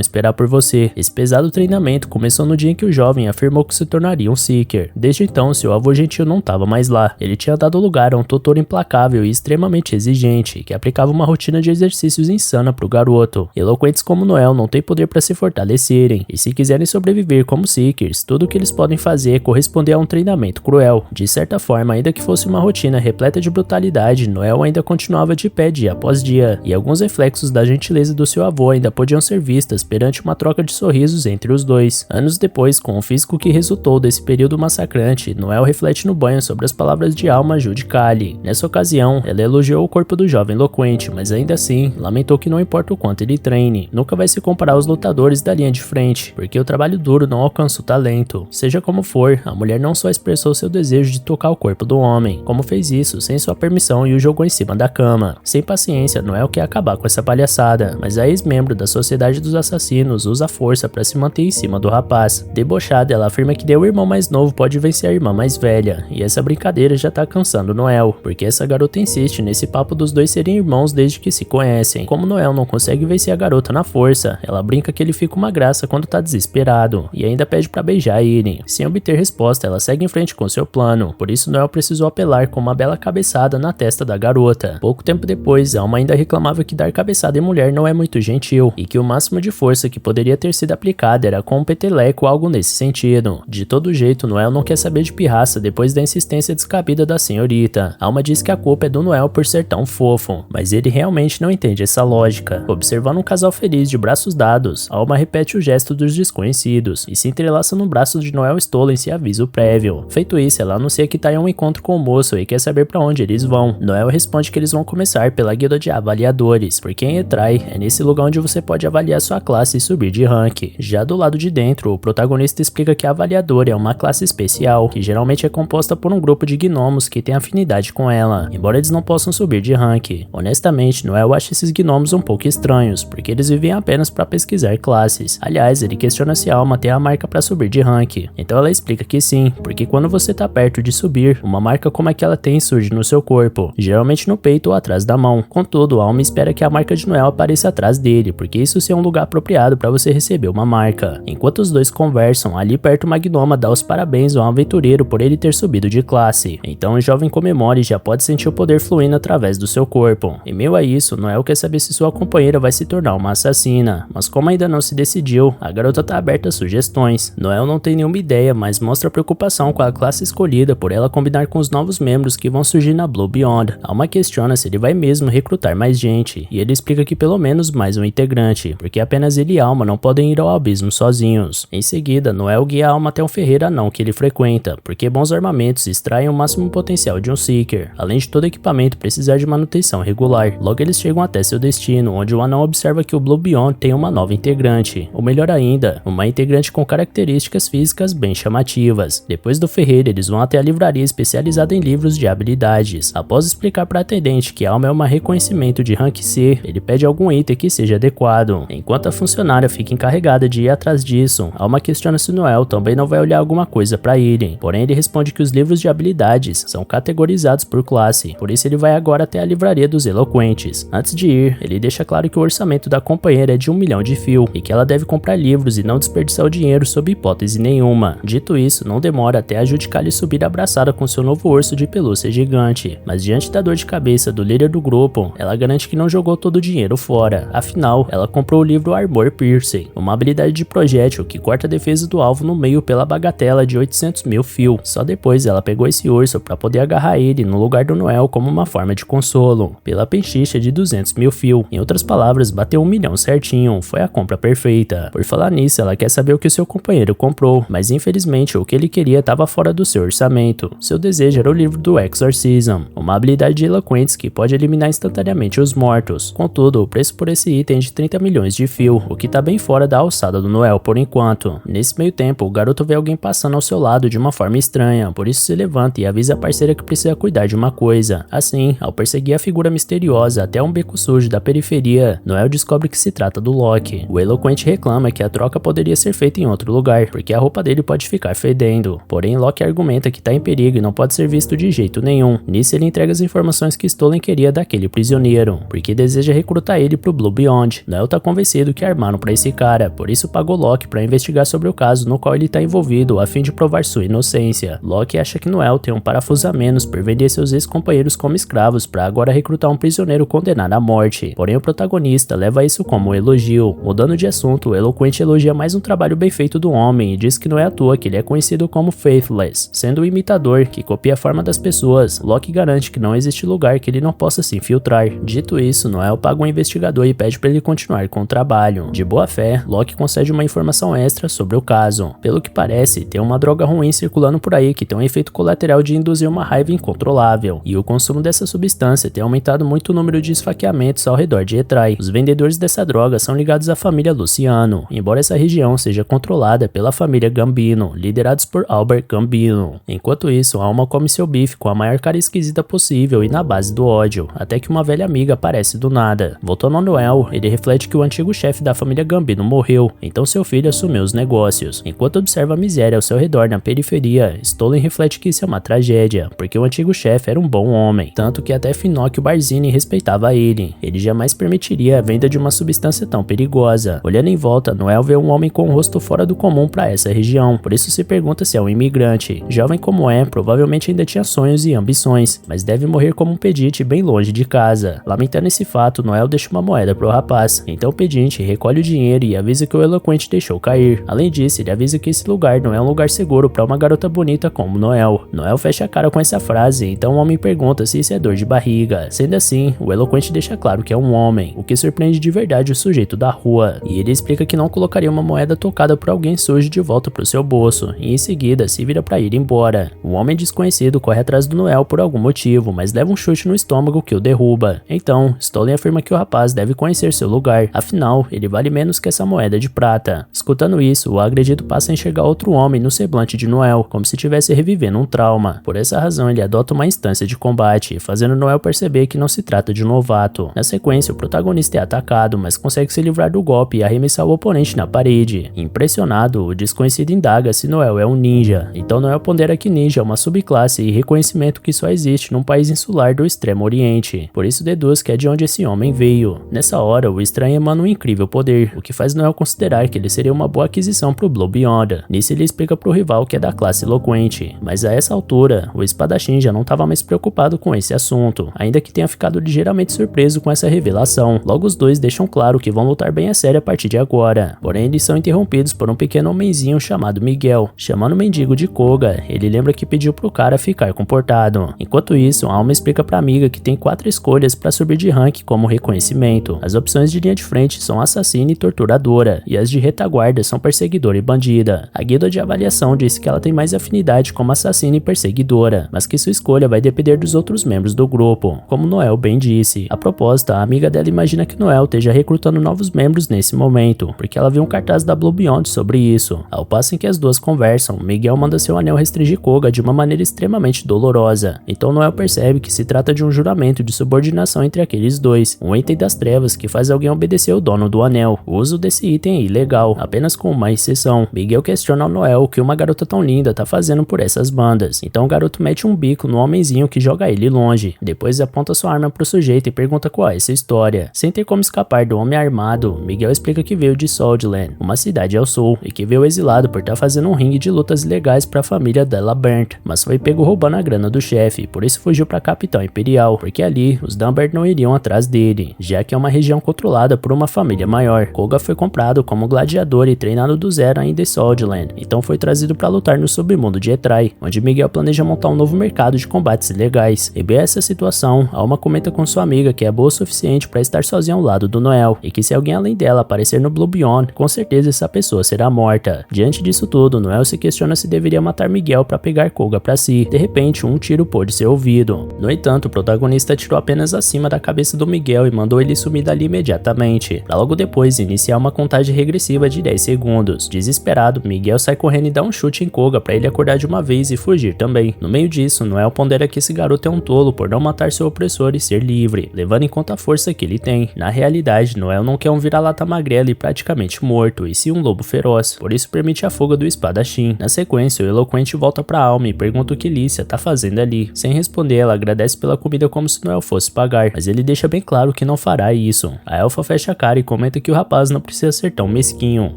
esperar por você. Esse pesado treinamento começou no dia em que o jovem afirmou que se tornaria um Seeker. Desde então, seu avô gentil não estava mais lá. Ele tinha dado lugar a um tutor implacável e extremamente exigente, que aplicava uma rotina de exercícios insana para o garoto. Eloquentes como Noel não têm poder para se fortalecerem, e se quiserem sobreviver como Seekers, tudo o que eles podem fazer é corresponder a um treinamento cruel. De certa forma, ainda que fosse uma rotina repleta de brutalidade, Noel ainda continuava de pé dia após dia, e alguns reflexos da gentileza do seu avô ainda podiam ser vistas perante uma troca de sorrisos entre os dois. Anos depois, com o físico que resultou desse período massacrante, Noel reflete no banho sobre as palavras de Alma ajude Kali. Nessa ocasião, ela elogiou o corpo do jovem eloquente, mas ainda assim, lamentou que não importa o quanto ele treine, nunca vai se comparar aos lutadores da linha de frente, porque o trabalho duro não alcança o talento. Seja como for, a mulher não só expressou seu desejo de tocar o corpo do homem, como fez isso sem sua permissão e o jogou em cima da cama. Sem paciência, Noel quer acabar com essa palhaçada, mas a ex-membro da Sociedade dos Assassinos usa a força para se manter em cima do rapaz. Debochada, ela afirma que o irmão mais novo pode vencer a irmã mais velha, e essa brincadeira já tá cansando Noel, porque essa garota insiste nesse papo dos dois serem irmãos desde que se conhecem. Como Noel não consegue vencer a garota na força, ela brinca que ele fica uma graça quando tá desesperado, e ainda pede pra beijar ele. Sem obter resposta, ela segue em frente com seu plano, por isso Noel precisou apelar com uma bela cabeçada na testa da garota. Pouco tempo depois, Alma ainda reclamava que dar cabeçada em mulher não é muito gentil, e que o máximo de força que poderia ter sido aplicada era com um peteleco ou algo nesse sentido. De todo jeito, Noel não quer saber de pirraça depois da insistência descabida da senhorita. Alma diz que a culpa é do Noel por ser tão fofo, mas ele realmente não entende essa lógica. Observando um casal feliz de braços dados, Alma repete o gesto dos desconhecidos e se entrelaça no braço de Noel Stolen sem aviso prévio. Feito isso, ela anuncia que tá em um encontro com o moço e quer saber pra onde eles vão. Noel responde que eles vão começar pela guilda de avaliadores, porque em Etrai é nesse lugar onde você pode avaliar sua classe e subir de rank. Já do lado de dentro, o protagonista explica que a avaliador é uma classe especial, que geralmente é composta por um grupo de gnomos que tem afinidade com ela, embora eles não possam subir de rank. Honestamente, Noel acha esses gnomos um pouco estranhos, porque eles vivem apenas para pesquisar classes. Aliás, ele questiona se a Alma tem a marca para subir de rank. Então ela explica que sim, porque quando você tá perto de subir, uma marca como a que ela tem surge no seu corpo, geralmente no peito ou atrás da mão. Contudo, a Alma espera que a marca de Noel apareça atrás dele, porque isso é um lugar apropriado para você receber uma marca. Enquanto os dois conversam, ali perto uma gnoma dá os parabéns ao aventureiro por ele ter subido de classe. Então o jovem comemora e já pode sentir o poder fluindo através do seu corpo. Em meio a isso, Noel quer saber se sua companheira vai se tornar uma assassina, mas como ainda não se decidiu, a garota tá aberta a sugestões. Noel não tem nenhuma ideia, mas mostra preocupação com a classe escolhida por ela combinar com os novos membros que vão surgir na Blue Beyond. Alma questiona se ele vai mesmo recrutar mais gente, e ele explica que pelo menos mais um integrante, porque apenas ele e Alma não podem ir ao abismo sozinhos. Em seguida, Noel guia Alma até um ferreiro anão que ele frequenta, porque bons armamentos extraem o máximo potencial de um Seeker, além de todo equipamento precisar de manutenção regular. Logo eles chegam até seu destino, onde o anão observa que o Blue Beyond tem uma nova integrante, ou melhor ainda, uma integrante com características físicas bem chamativas. Depois do ferreiro, eles vão até a livraria especializada em livros de habilidades. Após explicar para a atendente que a Alma é um reconhecimento de rank C, ele pede algum item que seja adequado. Enquanto a funcionária fica encarregada de ir atrás disso, Alma questiona se Noel também não vai olhar alguma coisa para ele, porém ele responde que os livros de habilidades habilidades são categorizados por classe, por isso ele vai agora até a livraria dos eloquentes. Antes de ir, ele deixa claro que o orçamento da companheira é de 1 milhão de fio e que ela deve comprar livros e não desperdiçar o dinheiro sob hipótese nenhuma. Dito isso, não demora até a Judicaly subir abraçada com seu novo urso de pelúcia gigante, mas diante da dor de cabeça do líder do grupo, ela garante que não jogou todo o dinheiro fora, afinal, ela comprou o livro Armor Piercing, uma habilidade de projétil que corta a defesa do alvo no meio pela bagatela de 800 mil fio. Só depois ela pegou esse urso para poder agarrar ele no lugar do Noel como uma forma de consolo, pela penchicha de 200 mil fio. Em outras palavras, bateu 1 milhão certinho, foi a compra perfeita. Por falar nisso, ela quer saber o que o seu companheiro comprou, mas infelizmente o que ele queria estava fora do seu orçamento. Seu desejo era o livro do Exorcism, uma habilidade de eloquentes que pode eliminar instantaneamente os mortos. Contudo, o preço por esse item é de 30 milhões de fio, o que tá bem fora da alçada do Noel por enquanto. Nesse meio tempo, o garoto vê alguém passando ao seu lado de uma forma estranha, por isso se levanta e avisa a parceira que precisa cuidar de uma coisa. Assim, ao perseguir a figura misteriosa até um beco sujo da periferia, Noel descobre que se trata do Locke. O eloquente reclama que a troca poderia ser feita em outro lugar, porque a roupa dele pode ficar fedendo. Porém, Locke argumenta que tá em perigo e não pode ser visto de jeito nenhum. Nisso, ele entrega as informações que Stolen queria daquele prisioneiro, porque deseja recrutar ele pro Blue Beyond. Noel tá convencido que armaram pra esse cara, por isso pagou Locke pra investigar sobre o caso no qual ele tá envolvido, a fim de provar sua inocência. Locke acha que Noel tem um parafuso a menos por vender seus ex-companheiros como escravos pra agora recrutar um prisioneiro condenado à morte. Porém, o protagonista leva isso como um elogio. Mudando de assunto, o eloquente elogia mais um trabalho bem feito do homem e diz que não é à toa que ele é conhecido como Faithless, sendo um imitador que copia a forma das pessoas. Locke garante que não existe lugar que ele não possa se infiltrar. Dito isso, Noel paga um investigador e pede para ele continuar com o trabalho. De boa fé, Locke concede uma informação extra sobre o caso. Pelo que parece, tem uma droga ruim circulando por aí que tem um efeito colateral de induzir uma raiva incontrolável, e o consumo dessa substância tem aumentado muito o número de esfaqueamentos ao redor de Etrai. Os vendedores dessa droga são ligados à família Luciano, embora essa região seja controlada pela família Gambino, liderados por Albert Gambino. Enquanto isso, a alma come seu bife com a maior cara esquisita possível e na base do ódio, até que uma velha amiga aparece do nada. Voltando ao Noel, ele reflete que o antigo chefe da família Gambino morreu, então seu filho assumiu os negócios. Enquanto observa a miséria ao seu redor na periferia, Stolen reflete que isso é uma tragédia, porque o antigo chefe era um bom homem, tanto que até Finocchio Barzini respeitava ele. Ele jamais permitiria a venda de uma substância tão perigosa. Olhando em volta, Noel vê um homem com um rosto fora do comum para essa região, por isso se pergunta se é um imigrante. Jovem como é, provavelmente ainda tinha sonhos e ambições, mas deve morrer como um pedinte bem longe de casa. Lamentando esse fato, Noel deixa uma moeda pro rapaz, então o pedinte recolhe o dinheiro e avisa que o eloquente deixou cair. Além disso, ele avisa que esse lugar não é um lugar seguro para uma garota bonita como Noel. Noel fecha a cara com essa frase, então o homem pergunta se isso é dor de barriga. Sendo assim, o eloquente deixa claro que é um homem, o que surpreende de verdade o sujeito da rua, e ele explica que não colocaria uma moeda tocada por alguém sujo de volta pro seu bolso, e em seguida se vira para ir embora. O homem desconhecido corre atrás do Noel por algum motivo, mas leva um chute no estômago que o derruba. Então, Stolen afirma que o rapaz deve conhecer seu lugar, afinal, ele vale menos que essa moeda de prata. Escutando isso, o agredido passa a enxergar outro homem no semblante de Noel, como se estivesse revivendo um trauma. Por essa razão, ele adota uma instância de combate, fazendo Noel perceber que não se trata de um novato. Na sequência, o protagonista é atacado, mas consegue se livrar do golpe e arremessar o oponente na parede. Impressionado, o desconhecido indaga se Noel é um ninja. Então Noel pondera que ninja é uma subclasse e reconhecimento que só existe num país insular do Extremo Oriente. Por isso deduz que é de onde esse homem veio. Nessa hora, o estranho emana um incrível poder, o que faz Noel considerar que ele seria uma boa aquisição pro Blue Beyond. Nisso ele explica pro rival que é da classe eloquente, mas a essa altura, o espadachim já não estava mais preocupado com esse assunto, ainda que tenha ficado ligeiramente surpreso com essa revelação. Logo os dois deixam claro que vão lutar bem a sério a partir de agora, porém eles são interrompidos por um pequeno homenzinho chamado Miguel. Chamando o mendigo de Koga, ele lembra que pediu pro cara ficar comportado. Enquanto isso, a alma explica pra amiga que tem 4 escolhas para subir de rank como reconhecimento. As opções de linha de frente são assassina e torturadora, e as de retaguarda são perseguidora e bandida. A guia de avaliação disse que ela tem mais afinidade como assassina e perseguidora, mas que sua escolha vai depender dos outros membros do grupo, como Noel bem disse. A propósito, a amiga dela imagina que Noel esteja recrutando novos membros nesse momento, porque ela viu um cartaz da Blue Beyond sobre isso. Ao passo em que as duas conversam, Miguel manda seu anel restringir Koga de uma maneira extremamente dolorosa. Então Noel percebe que se trata de um juramento de subordinação entre aqueles dois, um item das trevas que faz alguém obedecer o dono do anel. O uso desse item é ilegal, apenas com uma exceção. Miguel questiona ao Noel o que uma garota tão linda tá fazendo por essas bandas, Então o garoto mete um bico no homenzinho que joga ele longe. Depois aponta sua arma pro sujeito e pergunta qual é essa história. Sem ter como escapar do homem armado, Miguel explica que veio de Saltland, uma cidade ao sul, e que veio exilado por estar fazendo um ringue de lutas ilegais para a família Della Burnt, mas foi pego roubando a grana do chefe, por isso fugiu para a capital imperial, porque ali os Dunbert não iriam atrás dele, já que é uma região controlada por uma família maior. Koga foi comprado como gladiador e treinado do zero ainda em Saltland, então foi trazido para lutar no submundo de Etrai, onde Miguel planeja montar um novo mercado de combates ilegais. E bem essa situação, Alma comenta com sua amiga que é boa o suficiente para estar sozinha ao lado do Noel, e que se alguém além dela aparecer no Blue Beyond, com certeza essa pessoa será morta. Diante disso tudo, Noel se questiona se deveria matar Miguel para pegar Koga para si. De repente, um tiro pôde ser ouvido. No entanto, o protagonista atirou apenas acima da cabeça do Miguel e mandou ele sumir dali imediatamente, para logo depois iniciar uma contagem regressiva de 10 segundos. Desesperado, Miguel sai correndo e dá um chute em Koga para ele acordar de uma vez e fugir também. No meio disso, Noel pondera que esse garoto é um tolo por não matar seu opressor e ser livre, levando em conta a força que ele tem. Na realidade, Noel não quer um vira-lata magrelo e praticamente morto, e sim um lobo feroz, por isso permite a fuga do espadachim. Na sequência, o eloquente volta pra Alma e pergunta o que Lícia tá fazendo ali. Sem responder, ela agradece pela comida como se Noel fosse pagar, mas ele deixa bem claro que não fará isso. A elfa fecha a cara e comenta que o rapaz não precisa ser tão mesquinho,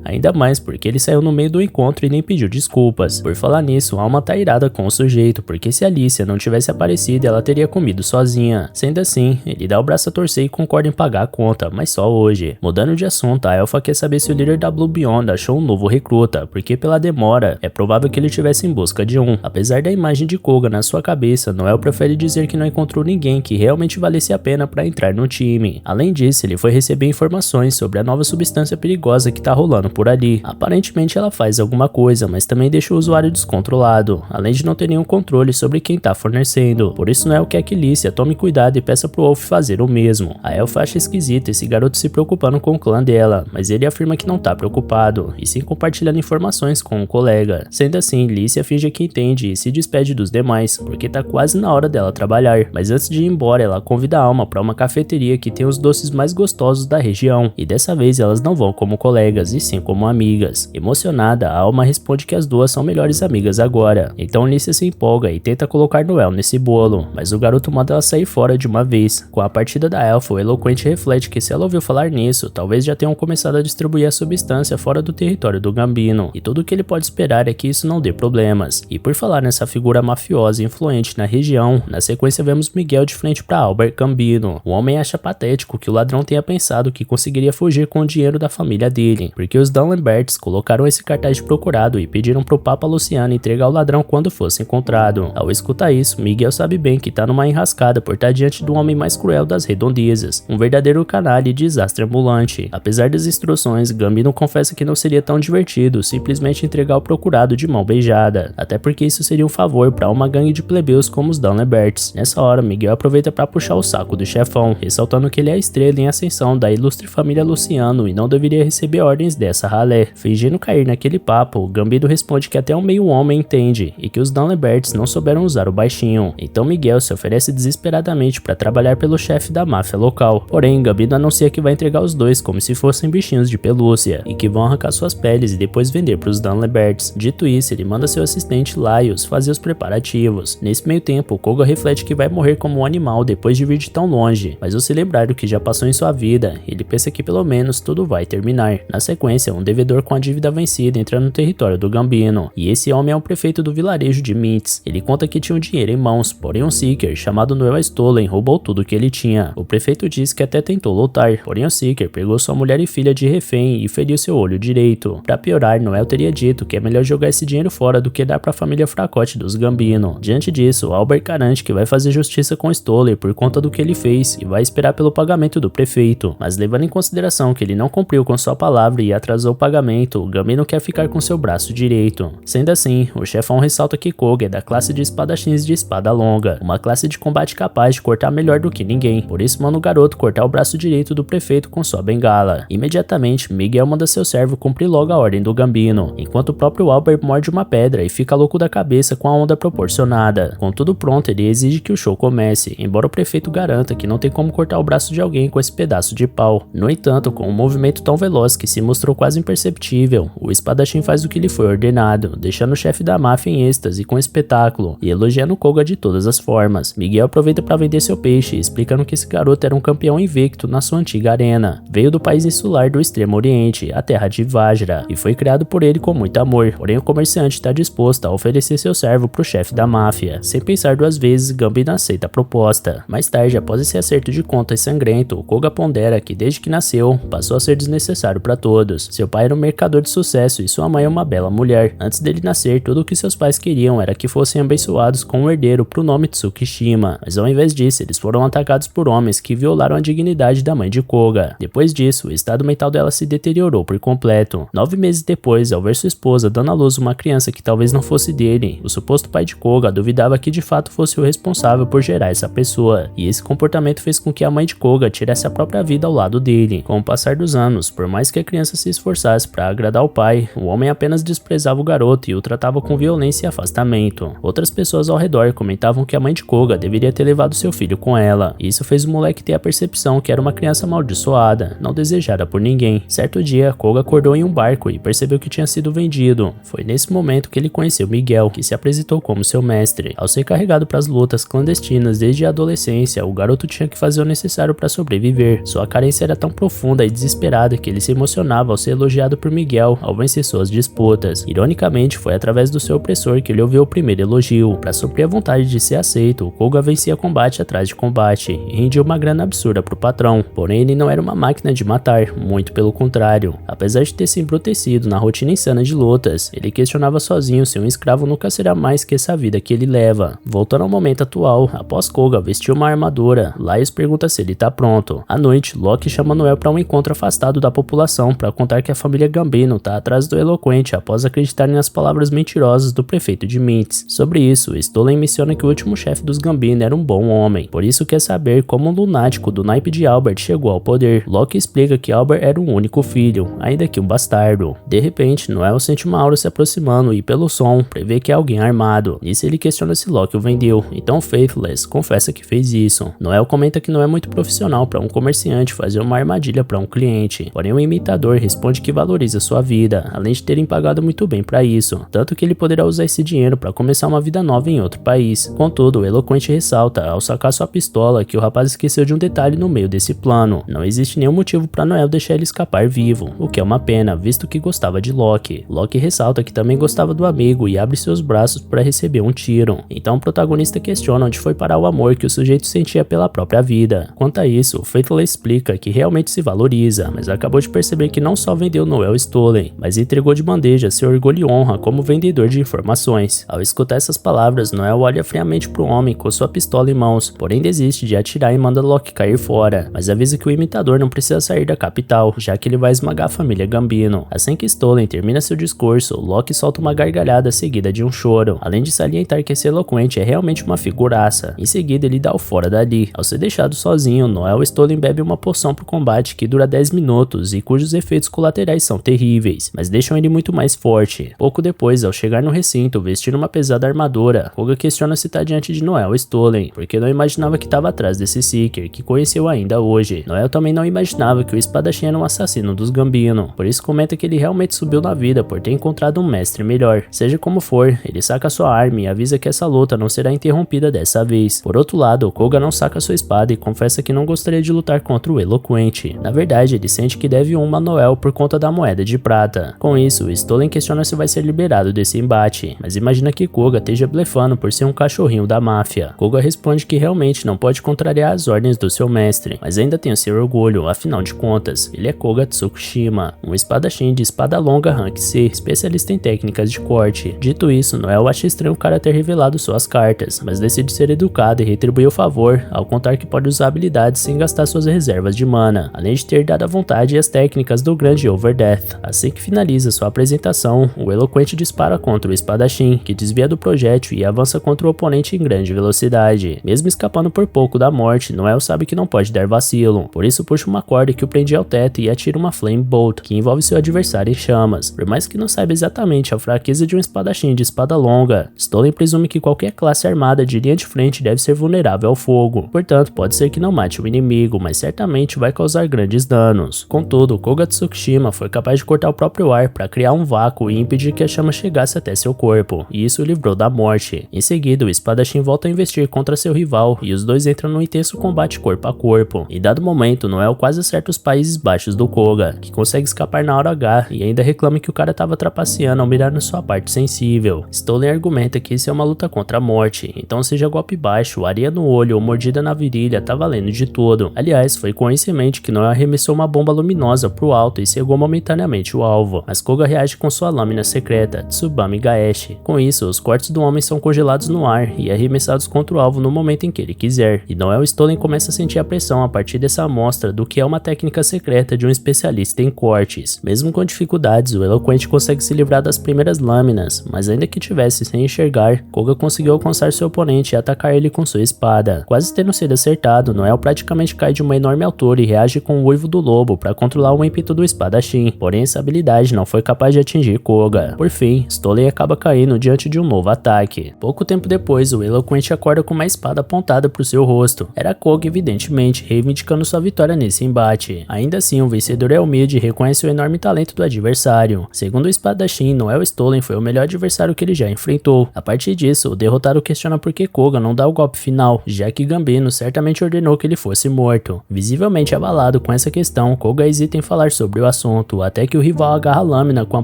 ainda mais porque ele saiu no meio do encontro e nem pediu desculpas. Por falar nisso, Alma tá irada com o sujeito, porque se a Lícia não tivesse aparecido, ela teria comido sozinha. Sendo assim, ele dá o braço a torcer e concorda em pagar a conta, mas só hoje. Mudando de assunto, a elfa quer saber se o líder da Blue Beyond achou um novo recruta, porque pela demora, é provável que ele estivesse em busca de um. Apesar da imagem de Koga na sua cabeça, Noel prefere dizer que não encontrou ninguém que realmente valesse a pena para entrar no time. Além disso, ele foi receber informações sobre a nova substância perigosa que tá rolando por ali. Aparentemente ela faz alguma coisa, mas também deixa o usuário descontrolado, além de não ter nenhum controle sobre quem tá fornecendo. Por isso Noel quer que Lícia tome cuidado e peça pro Wolf fazer o mesmo. A elfa acha esquisito esse garoto se preocupando com o clã dela, mas ele afirma que não tá preocupado, e sim compartilhando informações com um colega. Sendo assim, Lícia finge que entende e se despede dos demais, porque tá quase na hora dela trabalhar. Mas antes de ir embora, ela convida a Alma para uma cafeteria que tem os doces mais gostosos da região, e dessa vez elas não vão como colegas, e sim como amigas. Emocionada, a Alma responde que as duas são melhores amigas agora. Então Lícia se empolga e tenta colocar Noel nesse bolo, mas o garoto manda ela sair fora de uma vez. Com a partida da elfa, o eloquente reflete que se ela ouviu falar nisso, talvez já tenham começado a distribuir a substância fora do território do Gambino, e tudo o que ele pode esperar é que isso não dê problemas. E por falar nessa figura mafiosa e influente na região, na sequência vemos Miguel de frente para Albert Gambino. O homem acha patético que o ladrão tenha pensado que conseguiria fugir com o dinheiro da família dele, porque os Dunlamberts colocaram esse cartaz de procurado e pediram pro Papa Luciano entregar o ladrão quando fosse encontrado. Ao escutar isso, Miguel sabe bem que tá numa enrascada por estar diante do homem mais cruel das redondezas, um verdadeiro canalha e desastre ambulante. Apesar das instruções, Gambino confessa que não seria tão divertido simplesmente entregar o procurado de mão beijada, até porque isso seria um favor para uma gangue de plebeus como os Dunlamberts. Nessa hora, Miguel aproveita para puxar o saco do chefão, ressaltando que ele é a estrela em ascensão da ilustre família Luciano e não deveria receber ordens dessa ralé. Fingindo cair naquele papo, Gambino responde que até um meio homem entende e que os Dunlamberts não souberam usar o baixinho. Então Miguel se oferece desesperadamente para trabalhar pelo chefe da máfia local. Porém, Gambino anuncia que vai entregar os dois como se fossem bichinhos de pelúcia e que vão arrancar suas peles e depois vender para os Dunlamberts. Dito isso, ele manda seu assistente Laios fazer os preparativos. Nesse meio tempo, Koga reflete que vai morrer como um animal depois de vir de tão longe, mas ao se lembrar do que já passou em sua vida, ele pensa que pelo menos tudo vai terminar. Na sequência, um devedor com a dívida vencida entra no território do Gambino, e esse homem é o prefeito do vilarejo de Mintz. Ele conta que tinha um dinheiro em mãos, porém um Seeker chamado Noel Stolen roubou tudo que ele tinha. O prefeito diz que até tentou lutar, porém o Seeker pegou sua mulher e filha de refém e feriu seu olho direito. Pra piorar, Noel teria dito que é melhor jogar esse dinheiro fora do que dar pra família fracote dos Gambino. Diante disso, Albert garante que vai fazer justiça com Stoller por conta do que ele fez e vai esperar pelo pagamento do prefeito, mas levando em consideração que ele não cumpriu com sua palavra e atrasou o pagamento, o Gambino quer ficar com seu braço direito. Sendo assim, o chefão ressalta que Koga é da classe de espadachins de espada longa, uma classe de combate capaz de cortar melhor do que ninguém, por isso manda o garoto cortar o braço direito do prefeito com sua bengala. Imediatamente, Miguel manda seu servo cumprir logo a ordem do Gambino, enquanto o próprio Albert morde uma pedra e fica louco da cabeça com a onda proporcionada. Com tudo pronto, ele exige que o show comece, embora o prefeito garanta que não tem como cortar o braço de alguém com esse pedaço de pau. No entanto, com um movimento tão veloz que se mostrou quase imperceptível, o espadachim faz o que lhe foi ordenado, deixando o chefe da máfia em êxtase com esse espetáculo e elogiando Koga de todas as formas. Miguel aproveita para vender seu peixe, explicando que esse garoto era um campeão invicto na sua antiga arena. Veio do país insular do Extremo Oriente, a terra de Vajra, e foi criado por ele com muito amor. Porém, o comerciante está disposto a oferecer seu servo para o chefe da máfia. Sem pensar duas vezes, Gambino aceita a proposta. Mais tarde, após esse acerto de contas sangrento, Koga pondera que desde que nasceu, passou a ser desnecessário para todos. Seu pai era um mercador de sucesso e sua mãe é uma bela mulher. Antes dele nascer, tudo o que seus pais queriam era que fossem abençoados com um herdeiro pro nome Tsukishima, mas ao invés disso, eles foram atacados por homens que violaram a dignidade da mãe de Koga. Depois disso, o estado mental dela se deteriorou por completo. 9 meses depois, ao ver sua esposa dando à luz uma criança que talvez não fosse dele, o suposto pai de Koga duvidava que de fato fosse o responsável por gerar essa pessoa, e esse comportamento fez com que a mãe de Koga tirasse a própria vida ao lado dele. Com o passar dos anos, por mais que a criança se esforçasse para agradar o pai, o homem apenas desprezava o garoto e o tratava com violência e afastamento. Outras pessoas ao redor comentavam que a mãe de Koga deveria ter levado seu filho com ela, e isso fez o moleque ter a percepção que era uma criança amaldiçoada, não desejada por ninguém. Certo dia, Koga acordou em um barco e percebeu que tinha sido vendido. Foi nesse momento que ele conheceu Miguel, que se apresentou como seu mestre. Ao ser carregado para as lutas clandestinas desde a adolescência, o garoto tinha que fazer o necessário para sobreviver. Sua carência era tão profunda e desesperada que ele se emocionava ao ser elogiado por Miguel ao vencer suas disputas. Ironicamente, foi através do seu opressor que ele ouviu o primeiro elogio. Para suprir a vontade de ser aceito, Koga vencia combate atrás de combate e rendia uma grana absurda pro patrão. Porém, ele não era uma máquina de matar, muito pelo contrário. Apesar de ter se embrutecido na rotina insana de lutas, ele questionava sozinho se um escravo nunca será mais que essa vida que ele leva. Voltando ao momento atual, após Koga vestir uma armadura, Laios pergunta se ele tá pronto. À noite, Loki chama Noel para um encontro afastado da população para contar que a família Gambino tá atrás do Eloquente após acreditarem nas palavras mentirosas do prefeito de Mintz. Sobre isso, Stolen menciona que o último chefe dos Gambino era um bom homem, por isso quer saber como um lunático do naipe de Albert chegou ao poder. Loki explica que Albert era um único filho, ainda que um bastardo. De repente, Noel sente uma aura se aproximando e pelo som, prevê que é alguém armado. Nisso ele questiona se Loki o vendeu, então Faithless confessa que fez isso. Noel comenta que não é muito profissional para um comerciante fazer uma armadilha para um cliente, porém o imitador responde que valoriza sua vida, além de terem pagado muito bem para isso, tanto que ele poderá usar esse dinheiro para começar uma vida nova em outro país. Contudo, o Eloquente ressalta, ao sacar sua pistola, que o rapaz esqueceu de um detalhe no meio desse plano. Não existe nenhum motivo para Noel deixar ele escapar vivo, o que é uma pena, visto que gostava de Loki. Loki ressalta que também gostava do amigo e abre seus braços para receber um tiro. Então o protagonista questiona onde foi parar o amor que o sujeito sentia pela própria vida. Quanto a isso, o Faithless explica que realmente se valoriza, mas acabou de perceber que não só vendeu Noel Stolen, mas entregou de bandeja seu orgulho e honra como vendedor de informações. Ao escutar essas palavras, Noel olha friamente para o homem com sua pistola em mãos, porém desiste de atirar e manda Loki cair fora, mas avisa que o imitador não precisa sair da capital, já que ele vai esmagar a família Gambino. Assim que Stolen termina seu discurso, Loki solta uma gargalhada seguida de um choro, além de salientar que esse Eloquente é realmente uma figuraça. Em seguida, ele dá o fora dali. Ao ser deixado sozinho, Noel Stolen bebe uma poção pro combate que dura 10 minutos e cujos efeitos colaterais são terríveis, mas deixam ele muito mais forte. Pouco depois, ao chegar no recinto, vestindo uma pesada armadura, Koga questiona se tá diante de Noel Stolen, porque não imaginava que estava atrás desse Seeker, que conheceu ainda hoje. Noel também não imaginava que o espadachim era um assassino dos Gambino, por isso comenta que ele realmente subiu na vida por ter encontrado um mestre melhor. Seja como for, ele saca sua arma e avisa que essa luta não será interrompida dessa vez. Por outro lado, Koga não saca sua espada e confessa que não gostaria de lutar contra o Eloquente. Na verdade, ele sente que deve uma a Noel por conta da moeda de prata. Com isso, Stolen questiona se vai ser liberado desse embate, mas imagina que Koga esteja blefando por ser um cachorrinho da máfia. Koga responde que realmente não pode contrariar as ordens do seu mestre, mas ainda tem o seu orgulho, afinal de contas, ele é Koga Tsukishima, um espadachim de espada longa Rank C, especialista em técnicas de corte. Dito isso, Noel acha estranho o cara ter revelado suas cartas, mas decide ser educado e retribuir o favor, ao contar que pode usar habilidades sem gastar suas reservas de mana, além de ter dado a vontade e as técnicas do grande Overdeath. Assim que finaliza sua apresentação, o Eloquente dispara contra o espadachim, que desvia do projétil e avança contra o oponente em grande velocidade. Mesmo escapando por pouco da morte, Noel sabe que não pode dar vacilo, por isso puxa uma corda que o prende ao teto e atira uma Flame Bolt, que envolve seu adversário em chamas. Por mais que não saiba exatamente a fraqueza de um espadachim de espada longa, Stolen presume que qualquer classe armada de linha de frente deve ser vulnerável ao fogo, portanto pode ser que não mate o inimigo, mas certamente vai causar grandes danos. Contudo, Koga Tsukishima foi capaz de cortar o próprio ar para criar um vácuo e impedir que a chama chegasse até seu corpo, e isso isso o livrou da morte. Em seguida, o espadachim volta a investir contra seu rival e os dois entram num intenso combate corpo a corpo. Em dado momento, Noel quase acerta os Países Baixos do Koga, que consegue escapar na hora H e ainda reclama que o cara tava trapaceando ao mirar na sua parte sensível. Stolen argumenta que isso é uma luta contra a morte, então seja golpe baixo, areia no olho ou mordida na virilha, tá valendo de tudo. Aliás, foi com isso em mente que Noel arremessou uma bomba luminosa pro alto e cegou momentaneamente o alvo, mas Koga reage com sua lâmina secreta, Tsubame Gaeshi. Com isso, os cortes do homem são congelados no ar e arremessados contra o alvo no momento em que ele quiser, e Noel Stolen começa a sentir a pressão a partir dessa amostra do que é uma técnica secreta de um especialista em cortes. Mesmo com dificuldades, o eloquente consegue se livrar das primeiras lâminas, mas ainda que tivesse sem enxergar, Koga conseguiu alcançar seu oponente e atacar ele com sua espada. Quase tendo sido acertado, Noel praticamente cai de uma enorme altura e reage com o uivo do lobo para controlar o ímpeto do espadachim, porém essa habilidade não foi capaz de atingir Koga. Por fim, Stolen acaba caindo diante de um novo ataque. Pouco tempo depois, o eloquente acorda com uma espada apontada para o seu rosto. Era Koga, evidentemente, reivindicando sua vitória nesse embate. Ainda assim, o vencedor é humilde e reconhece o enorme talento do adversário. Segundo o espadachim, Noel Stolen foi o melhor adversário que ele já enfrentou. A partir disso, o derrotado questiona por que Koga não dá o golpe final, já que Gambino certamente ordenou que ele fosse morto. Visivelmente abalado com essa questão, Koga hesita em falar sobre o assunto, até que o rival agarra a lâmina com a